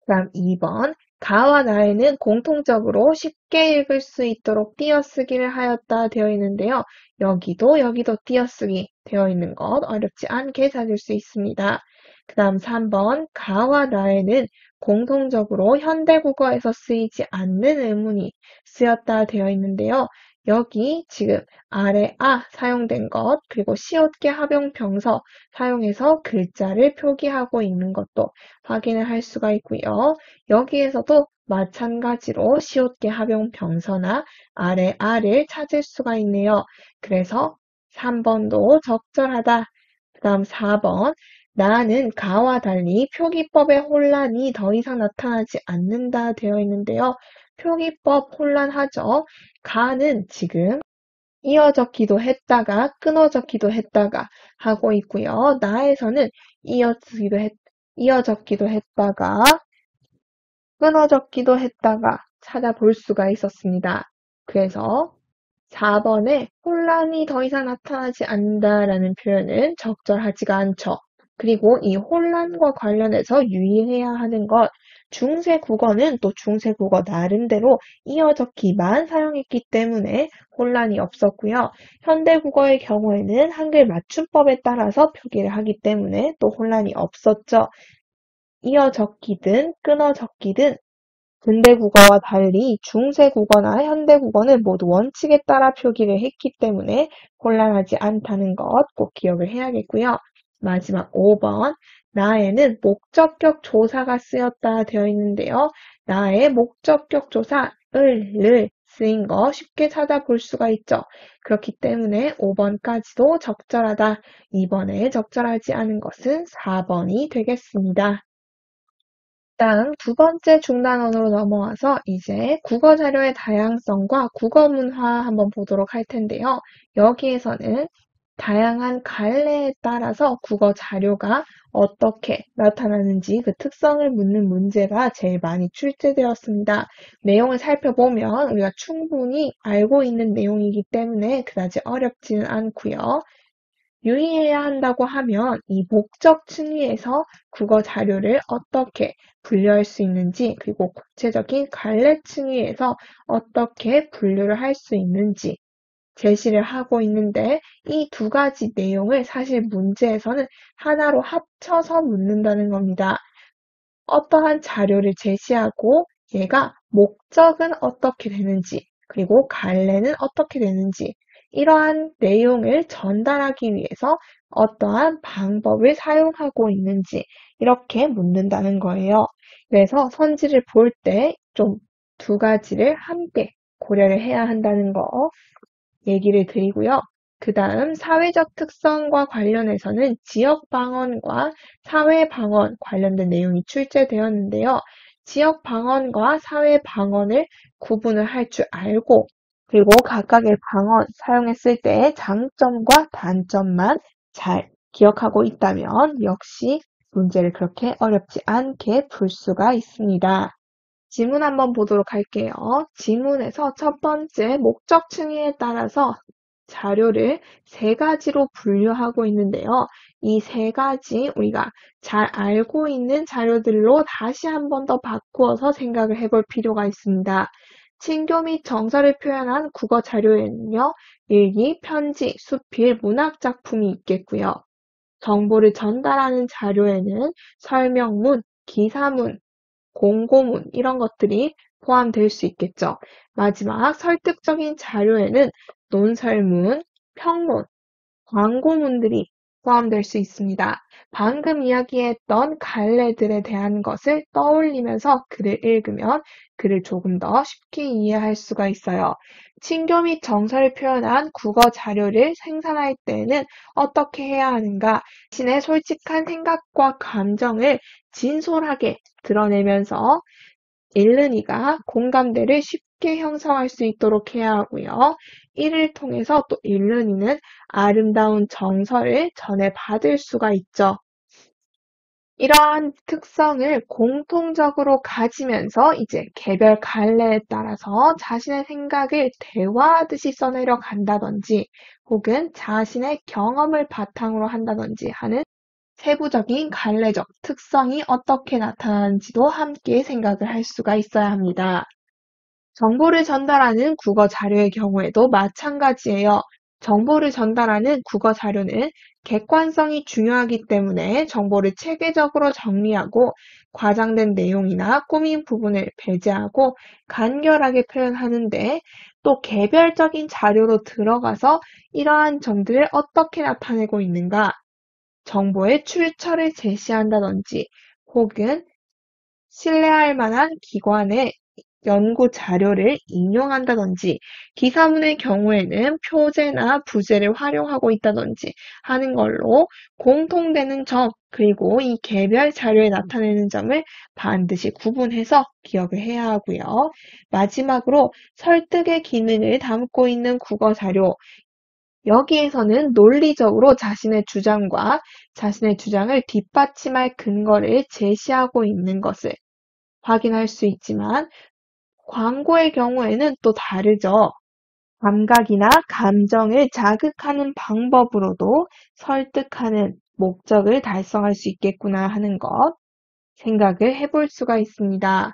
그다음 2번 가와 나에는 공통적으로 쉽게 읽을 수 있도록 띄어쓰기를 하였다 되어 있는데요. 여기도 띄어쓰기 되어 있는 것 어렵지 않게 찾을 수 있습니다. 그 다음 3번 가와 나에는 공통적으로 현대국어에서 쓰이지 않는 의문이 쓰였다 되어 있는데요. 여기 지금 아래 사용된 것 그리고 시옷계 합용병서 사용해서 글자를 표기하고 있는 것도 확인을 할 수가 있고요. 여기에서도 마찬가지로 시옷계 합용병서나 아래 아를 찾을 수가 있네요. 그래서 3번도 적절하다. 그 다음 4번 나는 가와 달리 표기법의 혼란이 더 이상 나타나지 않는다 되어 있는데요. 표기법 혼란하죠. 가는 지금 이어적기도 했다가 끊어적기도 했다가 하고 있고요. 나에서는 이어적기도 했다가 끊어적기도 했다가 찾아볼 수가 있었습니다. 그래서 4번에 혼란이 더 이상 나타나지 않는다라는 표현은 적절하지가 않죠. 그리고 이 혼란과 관련해서 유의해야 하는 것, 중세 국어는 또 중세 국어 나름대로 이어적기만 사용했기 때문에 혼란이 없었고요. 현대 국어의 경우에는 한글 맞춤법에 따라서 표기를 하기 때문에 또 혼란이 없었죠. 이어적기든 끊어적기든 근대국어와 달리 중세국어나 현대국어는 모두 원칙에 따라 표기를 했기 때문에 곤란하지 않다는 것 꼭 기억을 해야겠고요. 마지막 5번 나에는 목적격 조사가 쓰였다 되어 있는데요. 나의 목적격 조사 을 쓰인 거 쉽게 찾아볼 수가 있죠. 그렇기 때문에 5번까지도 적절하다. 2번에 적절하지 않은 것은 4번이 되겠습니다. 다음 두 번째 중단원으로 넘어와서 이제 국어 자료의 다양성과 국어 문화 한번 보도록 할 텐데요. 여기에서는 다양한 갈래에 따라서 국어 자료가 어떻게 나타나는지 그 특성을 묻는 문제가 제일 많이 출제되었습니다. 내용을 살펴보면 우리가 충분히 알고 있는 내용이기 때문에 그다지 어렵지는 않고요. 유의해야 한다고 하면 이 목적 층위에서 국어 자료를 어떻게 분류할 수 있는지, 그리고 구체적인 갈래 층위에서 어떻게 분류를 할 수 있는지 제시를 하고 있는데, 이 두 가지 내용을 사실 문제에서는 하나로 합쳐서 묻는다는 겁니다. 어떠한 자료를 제시하고 얘가 목적은 어떻게 되는지, 그리고 갈래는 어떻게 되는지, 이러한 내용을 전달하기 위해서 어떠한 방법을 사용하고 있는지 이렇게 묻는다는 거예요. 그래서 선지를 볼 때 좀 두 가지를 함께 고려를 해야 한다는 거 얘기를 드리고요. 그 다음 사회적 특성과 관련해서는 지역 방언과 사회 방언 관련된 내용이 출제되었는데요. 지역 방언과 사회 방언을 구분을 할 줄 알고, 그리고 각각의 방언 사용했을 때의 장점과 단점만 잘 기억하고 있다면 역시 문제를 그렇게 어렵지 않게 풀 수가 있습니다. 지문 한번 보도록 할게요. 지문에서 첫 번째 목적 층위에 따라서 자료를 세 가지로 분류하고 있는데요. 이 세 가지 우리가 잘 알고 있는 자료들로 다시 한 번 더 바꾸어서 생각을 해볼 필요가 있습니다. 친교 및 정서를 표현한 국어 자료에는요, 일기, 편지, 수필, 문학 작품이 있겠고요. 정보를 전달하는 자료에는 설명문, 기사문, 공고문 이런 것들이 포함될 수 있겠죠. 마지막 설득적인 자료에는 논설문, 평론, 광고문들이 포함될 수 있습니다. 방금 이야기했던 갈래들에 대한 것을 떠올리면서 글을 읽으면 글을 조금 더 쉽게 이해할 수가 있어요. 친교 및 정서를 표현한 국어 자료를 생산할 때에는 어떻게 해야 하는가? 자신의 솔직한 생각과 감정을 진솔하게 드러내면서 읽는이가 공감대를 쉽게 형성할 수 있도록 해야 하고요. 이를 통해서 또 읽는이는 아름다운 정서를 전해받을 수가 있죠. 이러한 특성을 공통적으로 가지면서 이제 개별 갈래에 따라서 자신의 생각을 대화하듯이 써내려 간다든지 혹은 자신의 경험을 바탕으로 한다든지 하는 세부적인 갈래적 특성이 어떻게 나타나는지도 함께 생각을 할 수가 있어야 합니다. 정보를 전달하는 국어 자료의 경우에도 마찬가지예요. 정보를 전달하는 국어 자료는 객관성이 중요하기 때문에 정보를 체계적으로 정리하고 과장된 내용이나 꾸민 부분을 배제하고 간결하게 표현하는데, 또 개별적인 자료로 들어가서 이러한 점들을 어떻게 나타내고 있는가, 정보의 출처를 제시한다든지 혹은 신뢰할 만한 기관의 연구 자료를 인용한다든지, 기사문의 경우에는 표제나 부제를 활용하고 있다든지 하는 걸로 공통되는 점, 그리고 이 개별 자료에 나타내는 점을 반드시 구분해서 기억을 해야 하고요. 마지막으로 설득의 기능을 담고 있는 국어 자료, 여기에서는 논리적으로 자신의 주장과 자신의 주장을 뒷받침할 근거를 제시하고 있는 것을 확인할 수 있지만, 광고의 경우에는 또 다르죠. 감각이나 감정을 자극하는 방법으로도 설득하는 목적을 달성할 수 있겠구나 하는 것 생각을 해볼 수가 있습니다.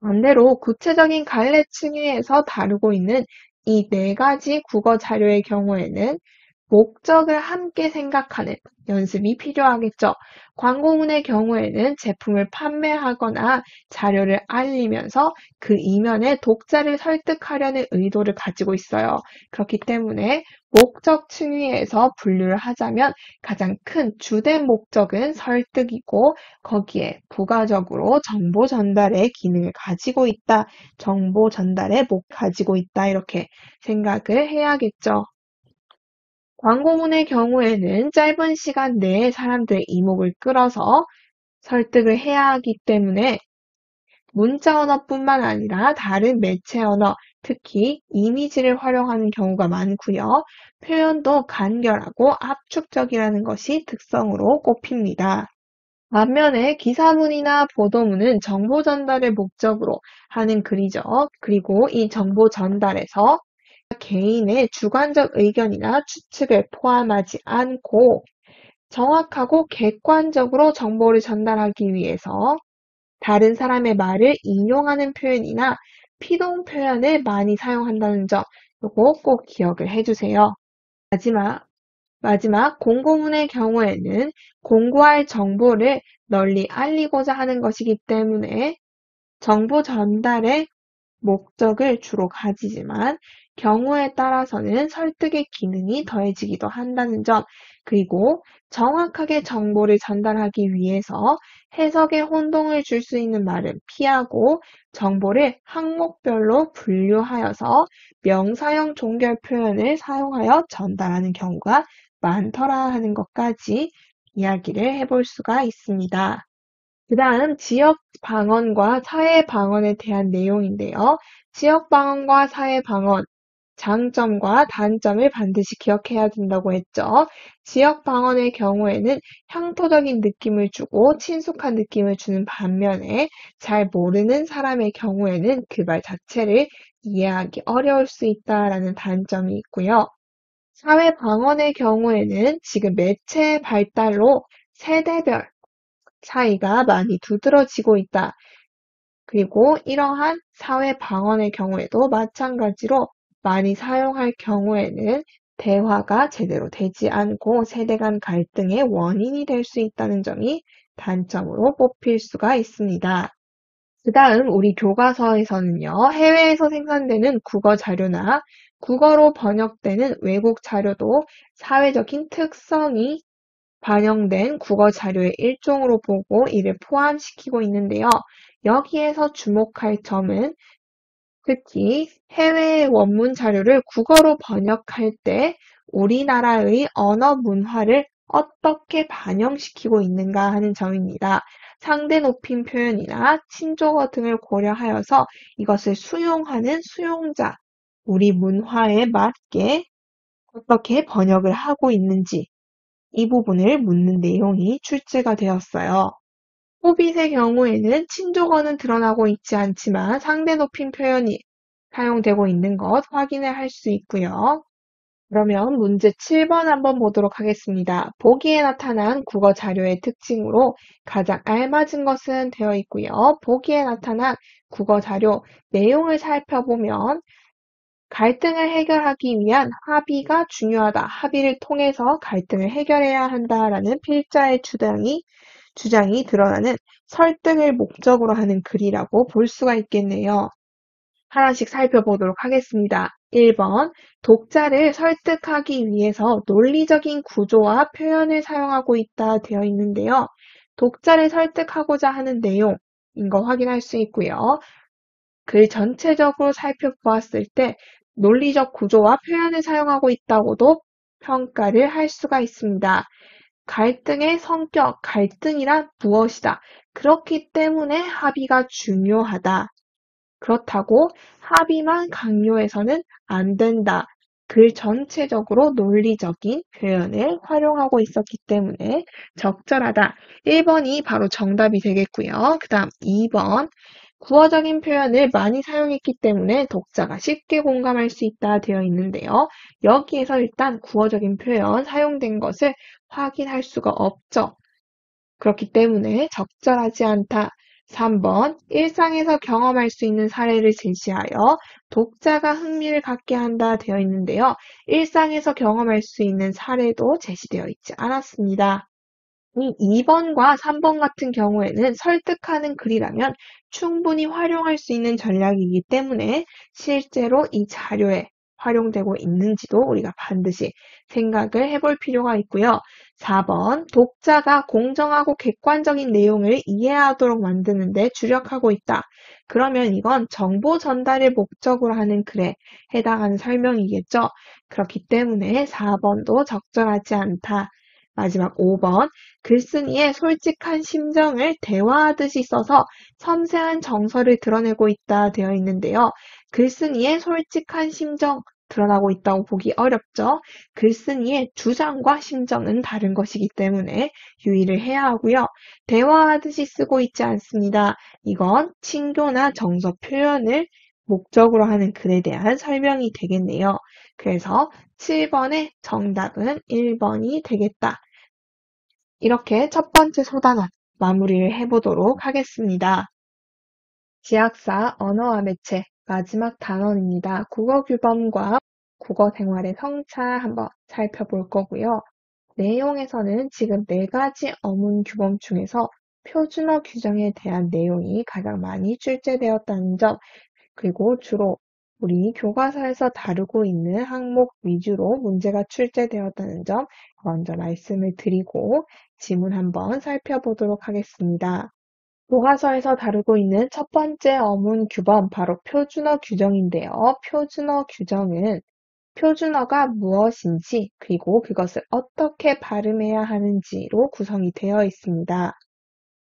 반대로 구체적인 갈래 층위에서 다루고 있는 이 네 가지 국어 자료의 경우에는 목적을 함께 생각하는 연습이 필요하겠죠. 광고문의 경우에는 제품을 판매하거나 자료를 알리면서 그 이면에 독자를 설득하려는 의도를 가지고 있어요. 그렇기 때문에 목적 층위에서 분류를 하자면 가장 큰 주된 목적은 설득이고, 거기에 부가적으로 정보 전달의 기능을 가지고 있다, 정보 전달의 목 가지고 있다, 이렇게 생각을 해야겠죠. 광고문의 경우에는 짧은 시간 내에 사람들의 이목을 끌어서 설득을 해야 하기 때문에 문자 언어뿐만 아니라 다른 매체 언어, 특히 이미지를 활용하는 경우가 많고요. 표현도 간결하고 압축적이라는 것이 특성으로 꼽힙니다. 반면에 기사문이나 보도문은 정보 전달을 목적으로 하는 글이죠. 그리고 이 정보 전달에서 개인의 주관적 의견이나 추측을 포함하지 않고 정확하고 객관적으로 정보를 전달하기 위해서 다른 사람의 말을 인용하는 표현이나 피동 표현을 많이 사용한다는 점, 요거 꼭 기억을 해주세요. 마지막 공고문의 경우에는 공고할 정보를 널리 알리고자 하는 것이기 때문에 정보 전달의 목적을 주로 가지지만 경우에 따라서는 설득의 기능이 더해지기도 한다는 점, 그리고 정확하게 정보를 전달하기 위해서 해석에 혼동을 줄 수 있는 말은 피하고 정보를 항목별로 분류하여서 명사형 종결 표현을 사용하여 전달하는 경우가 많더라 하는 것까지 이야기를 해볼 수가 있습니다. 그 다음 지역 방언과 사회 방언에 대한 내용인데요. 지역 방언과 사회 방언, 장점과 단점을 반드시 기억해야 된다고 했죠. 지역 방언의 경우에는 향토적인 느낌을 주고 친숙한 느낌을 주는 반면에 잘 모르는 사람의 경우에는 그 말 자체를 이해하기 어려울 수 있다라는 단점이 있고요. 사회 방언의 경우에는 지금 매체의 발달로 세대별 차이가 많이 두드러지고 있다. 그리고 이러한 사회 방언의 경우에도 마찬가지로 많이 사용할 경우에는 대화가 제대로 되지 않고 세대 간 갈등의 원인이 될 수 있다는 점이 단점으로 뽑힐 수가 있습니다. 그 다음 우리 교과서에서는요, 해외에서 생산되는 국어 자료나 국어로 번역되는 외국 자료도 사회적인 특성이 반영된 국어 자료의 일종으로 보고 이를 포함시키고 있는데요. 여기에서 주목할 점은 특히 해외 원문 자료를 국어로 번역할 때 우리나라의 언어 문화를 어떻게 반영시키고 있는가 하는 점입니다. 상대 높임 표현이나 친조어 등을 고려하여서 이것을 수용하는 수용자, 우리 문화에 맞게 어떻게 번역을 하고 있는지 이 부분을 묻는 내용이 출제가 되었어요. 호빗의 경우에는 친조어는 드러나고 있지 않지만 상대 높임 표현이 사용되고 있는 것 확인을 할 수 있고요. 그러면 문제 7번 한번 보도록 하겠습니다. 보기에 나타난 국어 자료의 특징으로 가장 알맞은 것은 되어 있고요. 보기에 나타난 국어 자료 내용을 살펴보면 갈등을 해결하기 위한 합의가 중요하다. 합의를 통해서 갈등을 해결해야 한다라는 필자의 주장이 드러나는 설득을 목적으로 하는 글이라고 볼 수가 있겠네요. 하나씩 살펴보도록 하겠습니다. 1번, 독자를 설득하기 위해서 논리적인 구조와 표현을 사용하고 있다 되어 있는데요. 독자를 설득하고자 하는 내용인 거 확인할 수 있고요. 글 전체적으로 살펴보았을 때 논리적 구조와 표현을 사용하고 있다고도 평가를 할 수가 있습니다. 갈등의 성격, 갈등이란 무엇이다. 그렇기 때문에 합의가 중요하다. 그렇다고 합의만 강요해서는 안 된다. 글 전체적으로 논리적인 표현을 활용하고 있었기 때문에 적절하다. 1번이 바로 정답이 되겠고요. 그 다음 2번. 구어적인 표현을 많이 사용했기 때문에 독자가 쉽게 공감할 수 있다 되어 있는데요. 여기에서 일단 구어적인 표현 사용된 것을 확인할 수가 없죠. 그렇기 때문에 적절하지 않다. 3번, 일상에서 경험할 수 있는 사례를 제시하여 독자가 흥미를 갖게 한다 되어 있는데요. 일상에서 경험할 수 있는 사례도 제시되어 있지 않았습니다. 이 2번과 3번 같은 경우에는 설득하는 글이라면 충분히 활용할 수 있는 전략이기 때문에 실제로 이 자료에 활용되고 있는지도 우리가 반드시 생각을 해볼 필요가 있고요. 4번, 독자가 공정하고 객관적인 내용을 이해하도록 만드는 데 주력하고 있다. 그러면 이건 정보 전달을 목적으로 하는 글에 해당하는 설명이겠죠. 그렇기 때문에 4번도 적절하지 않다. 마지막 5번, 글쓴이의 솔직한 심정을 대화하듯이 써서 섬세한 정서를 드러내고 있다 되어 있는데요. 글쓴이의 솔직한 심정 드러나고 있다고 보기 어렵죠. 글쓴이의 주장과 심정은 다른 것이기 때문에 유의를 해야 하고요. 대화하듯이 쓰고 있지 않습니다. 이건 친교나 정서 표현을 목적으로 하는 글에 대한 설명이 되겠네요. 그래서 7번의 정답은 1번이 되겠다. 이렇게 첫 번째 소단원 마무리를 해보도록 하겠습니다. 지학사 언어와 매체 마지막 단원입니다. 국어 규범과 국어 생활의 성차 한번 살펴볼 거고요. 내용에서는 지금 4가지 어문 규범 중에서 표준어 규정에 대한 내용이 가장 많이 출제되었다는 점, 그리고 주로 우리 교과서에서 다루고 있는 항목 위주로 문제가 출제되었다는 점 먼저 말씀을 드리고 지문 한번 살펴보도록 하겠습니다. 교과서에서 다루고 있는 첫 번째 어문 규범, 바로 표준어 규정인데요. 표준어 규정은 표준어가 무엇인지 그리고 그것을 어떻게 발음해야 하는지로 구성이 되어 있습니다.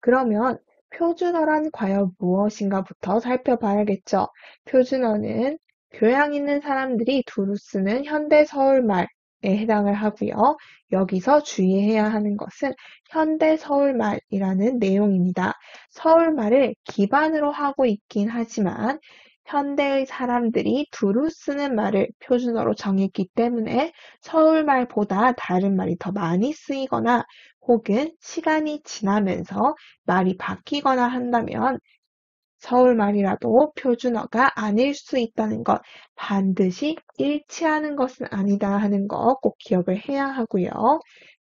그러면 표준어란 과연 무엇인가부터 살펴봐야겠죠. 표준어는 교양 있는 사람들이 두루 쓰는 현대 서울말에 해당을 하고요. 여기서 주의해야 하는 것은 현대 서울말이라는 내용입니다. 서울말을 기반으로 하고 있긴 하지만 현대의 사람들이 두루 쓰는 말을 표준어로 정했기 때문에 서울말보다 다른 말이 더 많이 쓰이거나 혹은 시간이 지나면서 말이 바뀌거나 한다면 서울말이라도 표준어가 아닐 수 있다는 것, 반드시 일치하는 것은 아니다 하는 거 꼭 기억을 해야 하고요.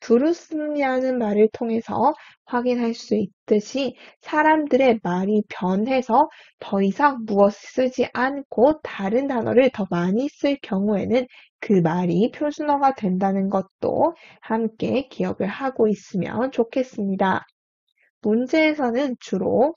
두루 쓰느냐는 말을 통해서 확인할 수 있듯이 사람들의 말이 변해서 더 이상 무엇을 쓰지 않고 다른 단어를 더 많이 쓸 경우에는 그 말이 표준어가 된다는 것도 함께 기억을 하고 있으면 좋겠습니다. 문제에서는 주로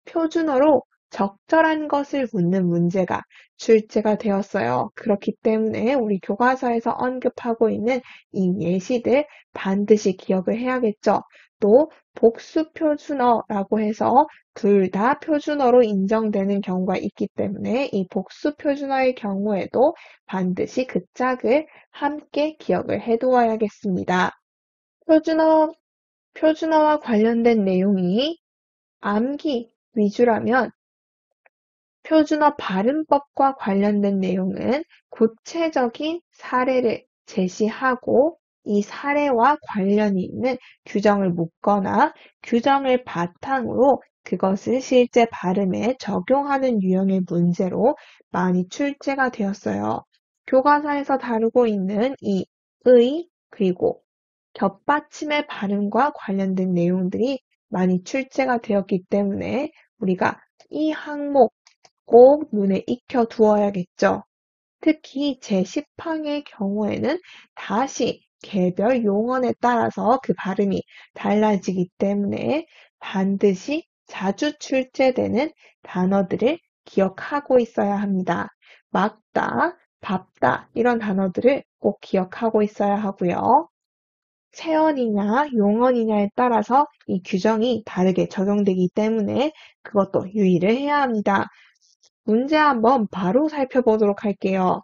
표준어로 적절한 것을 묻는 문제가 출제가 되었어요. 그렇기 때문에 우리 교과서에서 언급하고 있는 이 예시들 반드시 기억을 해야겠죠. 또 복수 표준어라고 해서 둘 다 표준어로 인정되는 경우가 있기 때문에 이 복수 표준어의 경우에도 반드시 그 짝을 함께 기억을 해두어야겠습니다. 표준어와 관련된 내용이 암기 위주라면 표준어 발음법과 관련된 내용은 구체적인 사례를 제시하고 이 사례와 관련이 있는 규정을 묻거나 규정을 바탕으로 그것을 실제 발음에 적용하는 유형의 문제로 많이 출제가 되었어요. 교과서에서 다루고 있는 이 의, 그리고 겹받침의 발음과 관련된 내용들이 많이 출제가 되었기 때문에 우리가 이 항목 꼭 눈에 익혀 두어야겠죠. 특히 제10항의 경우에는 다시 개별 용언에 따라서 그 발음이 달라지기 때문에 반드시 자주 출제되는 단어들을 기억하고 있어야 합니다. 막다, 밟다 이런 단어들을 꼭 기억하고 있어야 하고요. 체언이냐 용언이냐에 따라서 이 규정이 다르게 적용되기 때문에 그것도 유의를 해야 합니다. 문제 한번 바로 살펴보도록 할게요.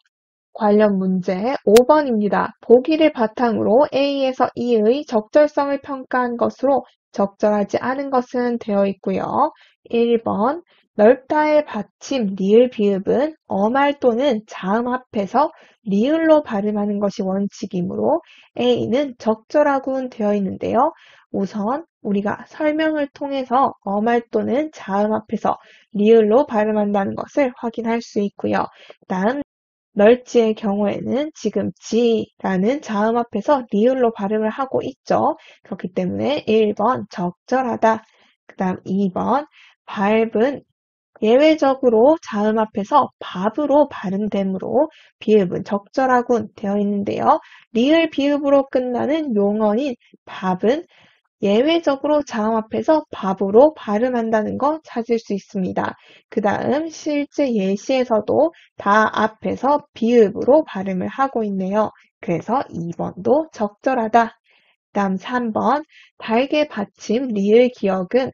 관련 문제 5번입니다. 보기를 바탕으로 A에서 E의 적절성을 평가한 것으로 적절하지 않은 것은 되어 있고요. 1번 넓다의 받침 리을 비읍은 어말 또는 자음 앞에서 리을로 발음하는 것이 원칙이므로 A는 적절하군 되어 있는데요. 우선 우리가 설명을 통해서 어말 또는 자음 앞에서 리을로 발음한다는 것을 확인할 수 있고요. 다음 널지의 경우에는 지금 지라는 자음 앞에서 리을로 발음을 하고 있죠. 그렇기 때문에 1번 적절하다. 그 다음 2번 밟은 예외적으로 자음 앞에서 밥으로 발음되므로 비읍은 적절하군 되어 있는데요. 리을 비읍으로 끝나는 용언인 밥은 예외적으로 자음 앞에서 밥으로 발음한다는 거 찾을 수 있습니다. 그 다음 실제 예시에서도 다 앞에서 비읍으로 발음을 하고 있네요. 그래서 2번도 적절하다. 그 다음 3번 달게 받침 리을 기억은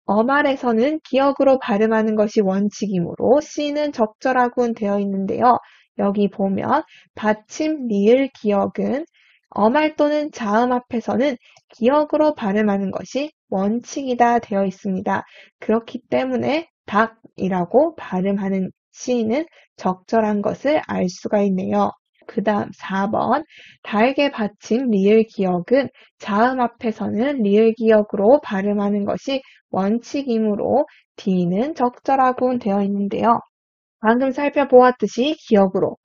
어말에서는 기억으로 발음하는 것이 원칙이므로 C는 적절하군 되어 있는데요. 여기 보면 받침 리을 기억은 어말 또는 자음 앞에서는 기억으로 발음하는 것이 원칙이다 되어 있습니다. 그렇기 때문에 닭이라고 발음하는 C는 적절한 것을 알 수가 있네요. 그 다음 4번 다에게 받침 리을 기억은 자음 앞에서는 리을 기억으로 발음하는 것이 원칙이므로 D는 적절하군 되어 있는데요. 방금 살펴보았듯이 기억으로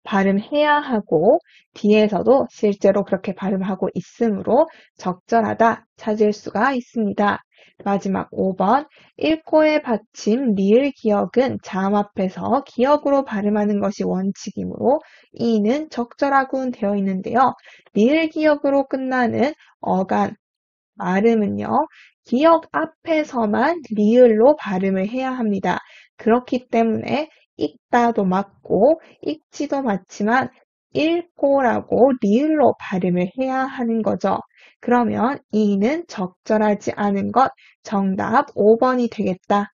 발음해야 하고 D에서도 실제로 그렇게 발음하고 있으므로 적절하다 찾을 수가 있습니다. 마지막 5번 읽고의 받침 리을 기억은 자음 앞에서 기억으로 발음하는 것이 원칙이므로 이는 적절하군 되어 있는데요. 리을 기억으로 끝나는 어간 발음은요, 기억 앞에서만 리을로 발음을 해야 합니다. 그렇기 때문에 읽다도 맞고 읽지도 맞지만 읽고라고 리을로 발음을 해야 하는 거죠. 그러면 이는 적절하지 않은 것 정답 5번이 되겠다.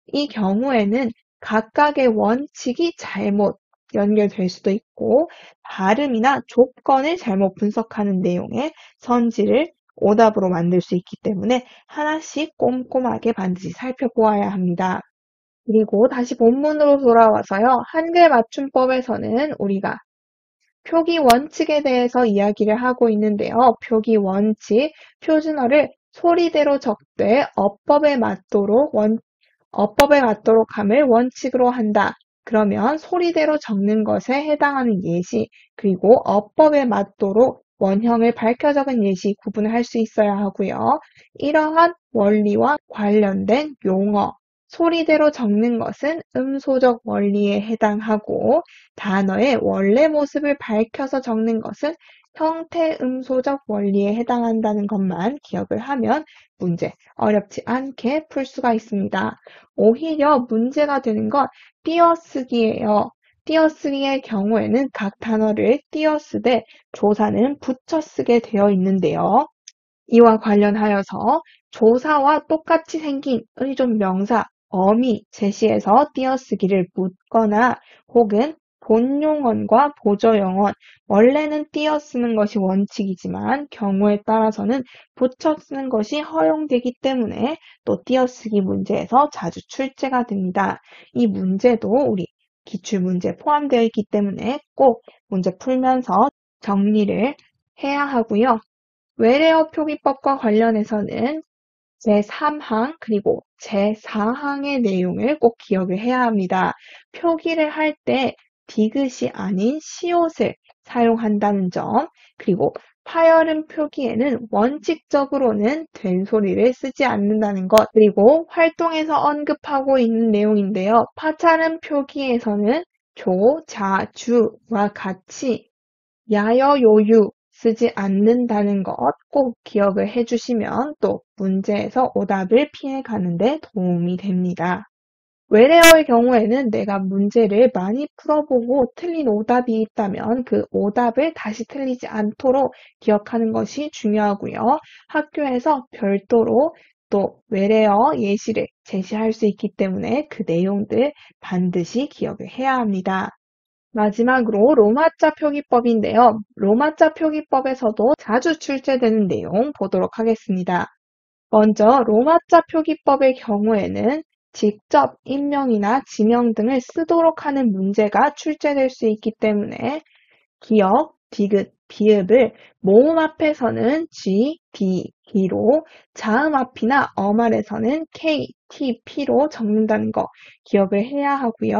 이 경우에는 각각의 원칙이 잘못 연결될 수도 있고 발음이나 조건을 잘못 분석하는 내용의 선지를 오답으로 만들 수 있기 때문에 하나씩 꼼꼼하게 반드시 살펴보아야 합니다. 그리고 다시 본문으로 돌아와서요. 한글 맞춤법에서는 우리가 표기 원칙에 대해서 이야기를 하고 있는데요. 표기 원칙, 표준어를 소리대로 적되 어법에 맞도록 함을 원칙으로 한다. 그러면 소리대로 적는 것에 해당하는 예시, 그리고 어법에 맞도록 원형을 밝혀 적은 예시 구분을 할 수 있어야 하고요. 이러한 원리와 관련된 용어, 소리대로 적는 것은 음소적 원리에 해당하고 단어의 원래 모습을 밝혀서 적는 것은 형태 음소적 원리에 해당한다는 것만 기억을 하면 문제 어렵지 않게 풀 수가 있습니다. 오히려 문제가 되는 건 띄어쓰기예요. 띄어쓰기의 경우에는 각 단어를 띄어쓰되 조사는 붙여쓰게 되어 있는데요. 이와 관련하여서 조사와 똑같이 생긴 의존 명사, 어미 제시해서 띄어쓰기를 묻거나 혹은 본용언과 보조용언, 원래는 띄어쓰는 것이 원칙이지만 경우에 따라서는 붙여 쓰는 것이 허용되기 때문에 또 띄어쓰기 문제에서 자주 출제가 됩니다. 이 문제도 우리 기출문제에 포함되어 있기 때문에 꼭 문제 풀면서 정리를 해야 하고요. 외래어 표기법과 관련해서는 제3항 그리고 제4항의 내용을 꼭 기억을 해야 합니다. 표기를 할 때 디귿이 아닌 시옷을 사용한다는 점, 그리고 파열음 표기에는 원칙적으로는 된소리를 쓰지 않는다는 것, 그리고 활동에서 언급하고 있는 내용인데요. 파찰음 표기에서는 조, 자, 주와 같이 야여, 요유 쓰지 않는다는 것 꼭 기억을 해주시면 또 문제에서 오답을 피해가는 데 도움이 됩니다. 외래어의 경우에는 내가 문제를 많이 풀어보고 틀린 오답이 있다면 그 오답을 다시 틀리지 않도록 기억하는 것이 중요하고요. 학교에서 별도로 또 외래어 예시를 제시할 수 있기 때문에 그 내용들 반드시 기억을 해야 합니다. 마지막으로 로마자 표기법인데요. 로마자 표기법에서도 자주 출제되는 내용 보도록 하겠습니다. 먼저 로마자 표기법의 경우에는 직접 인명이나 지명 등을 쓰도록 하는 문제가 출제될 수 있기 때문에 기역, 디귿, 비읍을 모음 앞에서는 G, D, D로 자음 앞이나 어말에서는 K, T, P로 적는다는 거 기억을 해야 하고요.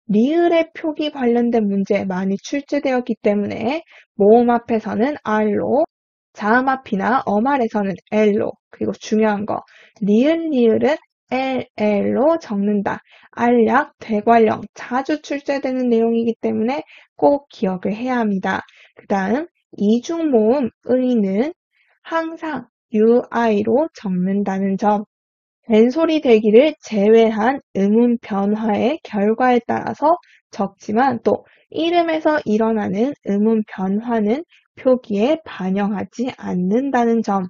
리을의 표기 관련된 문제 많이 출제되었기 때문에 모음 앞에서는 R로 자음 앞이나 어말에서는 L로 그리고 중요한 거 리을은 LL로 적는다. 알약, 대관령 자주 출제되는 내용이기 때문에 꼭 기억을 해야 합니다. 그 다음 이중모음 의는 항상 UI로 적는다는 점. 된소리 대기를 제외한 음운 변화의 결과에 따라서 적지만 또 이름에서 일어나는 음운 변화는 표기에 반영하지 않는다는 점.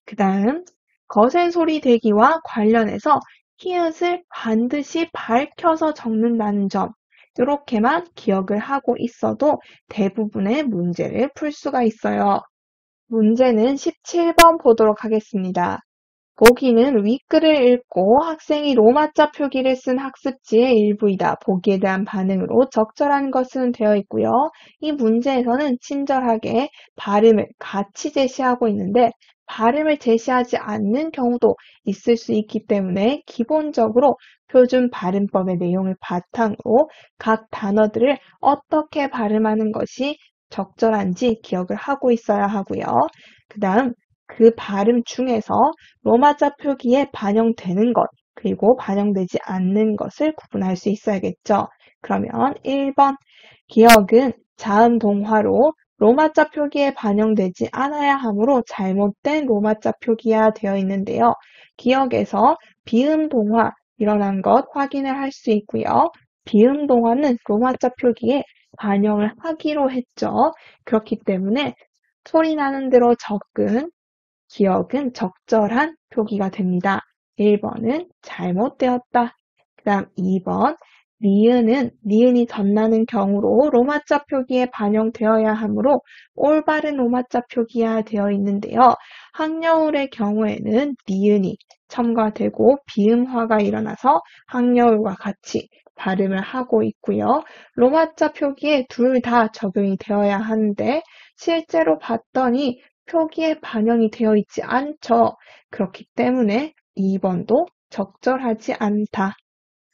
그 다음 거센 소리 대기와 관련해서 히읗을 반드시 밝혀서 적는다는 점. 이렇게만 기억을 하고 있어도 대부분의 문제를 풀 수가 있어요. 문제는 17번 보도록 하겠습니다. 보기는 윗글을 읽고 학생이 로마자 표기를 쓴 학습지의 일부이다. 보기에 대한 반응으로 적절한 것은 되어 있고요. 이 문제에서는 친절하게 발음을 같이 제시하고 있는데 발음을 제시하지 않는 경우도 있을 수 있기 때문에 기본적으로 표준 발음법의 내용을 바탕으로 각 단어들을 어떻게 발음하는 것이 적절한지 기억을 하고 있어야 하고요. 그 다음 그 발음 중에서 로마자 표기에 반영되는 것, 그리고 반영되지 않는 것을 구분할 수 있어야겠죠. 그러면 1번, 기억은 자음 동화로 로마자 표기에 반영되지 않아야 하므로 잘못된 로마자 표기야 되어 있는데요. 기억에서 비음 동화 일어난 것 확인을 할 수 있고요. 비음 동화는 로마자 표기에 반영을 하기로 했죠. 그렇기 때문에 소리 나는 대로 적은 기억은 적절한 표기가 됩니다. 1번은 잘못되었다. 그 다음 2번, 니은이 덧나는 경우로 로마자 표기에 반영되어야 하므로 올바른 로마자 표기야 되어 있는데요. 학여울의 경우에는 니은이 첨가되고 비음화가 일어나서 학여울과 같이 발음을 하고 있고요. 로마자 표기에 둘 다 적용이 되어야 하는데 실제로 봤더니 표기에 반영이 되어 있지 않죠. 그렇기 때문에 2번도 적절하지 않다.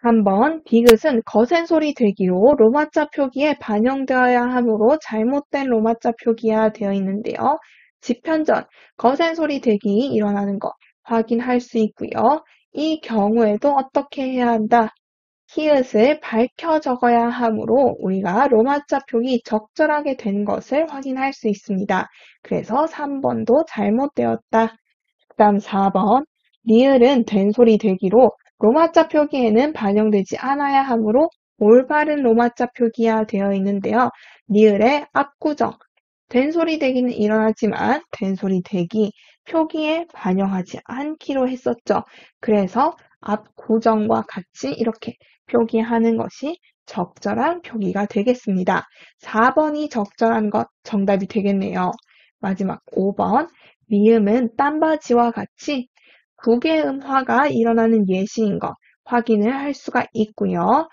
3번, 디귿은 거센 소리 되기로 로마자 표기에 반영되어야 하므로 잘못된 로마자 표기야 되어 있는데요. 지편전, 거센 소리 되기 일어나는 것 확인할 수 있고요. 이 경우에도 어떻게 해야 한다? 히읗을 밝혀 적어야 하므로 우리가 로마자 표기 적절하게 된 것을 확인할 수 있습니다. 그래서 3번도 잘못되었다. 그 다음 4번, 리을은 된소리 되기로 로마자 표기에는 반영되지 않아야 하므로 올바른 로마자 표기야 되어 있는데요. 리을의 압구정, 된소리 되기는 일어나지만 된소리 되기 표기에 반영하지 않기로 했었죠. 그래서 압구정과 같이 이렇게 표기하는 것이 적절한 표기가 되겠습니다. 4번이 적절한 것 정답이 되겠네요. 마지막 5번, 미음은 딴바지와 같이 국외음화가 일어나는 예시인 것 확인을 할 수가 있고요.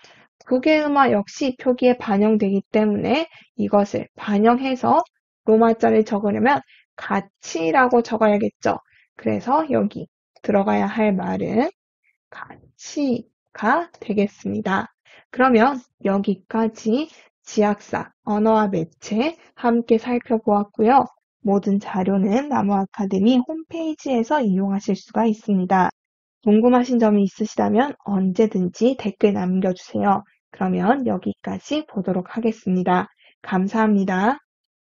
국외음화 역시 표기에 반영되기 때문에 이것을 반영해서 로마자를 적으려면 같이라고 적어야겠죠. 그래서 여기 들어가야 할 말은 같이가 되겠습니다. 그러면 여기까지 지학사, 언어와 매체 함께 살펴보았고요. 모든 자료는 나무아카데미 홈페이지에서 이용하실 수가 있습니다. 궁금하신 점이 있으시다면 언제든지 댓글 남겨주세요. 그러면 여기까지 보도록 하겠습니다. 감사합니다.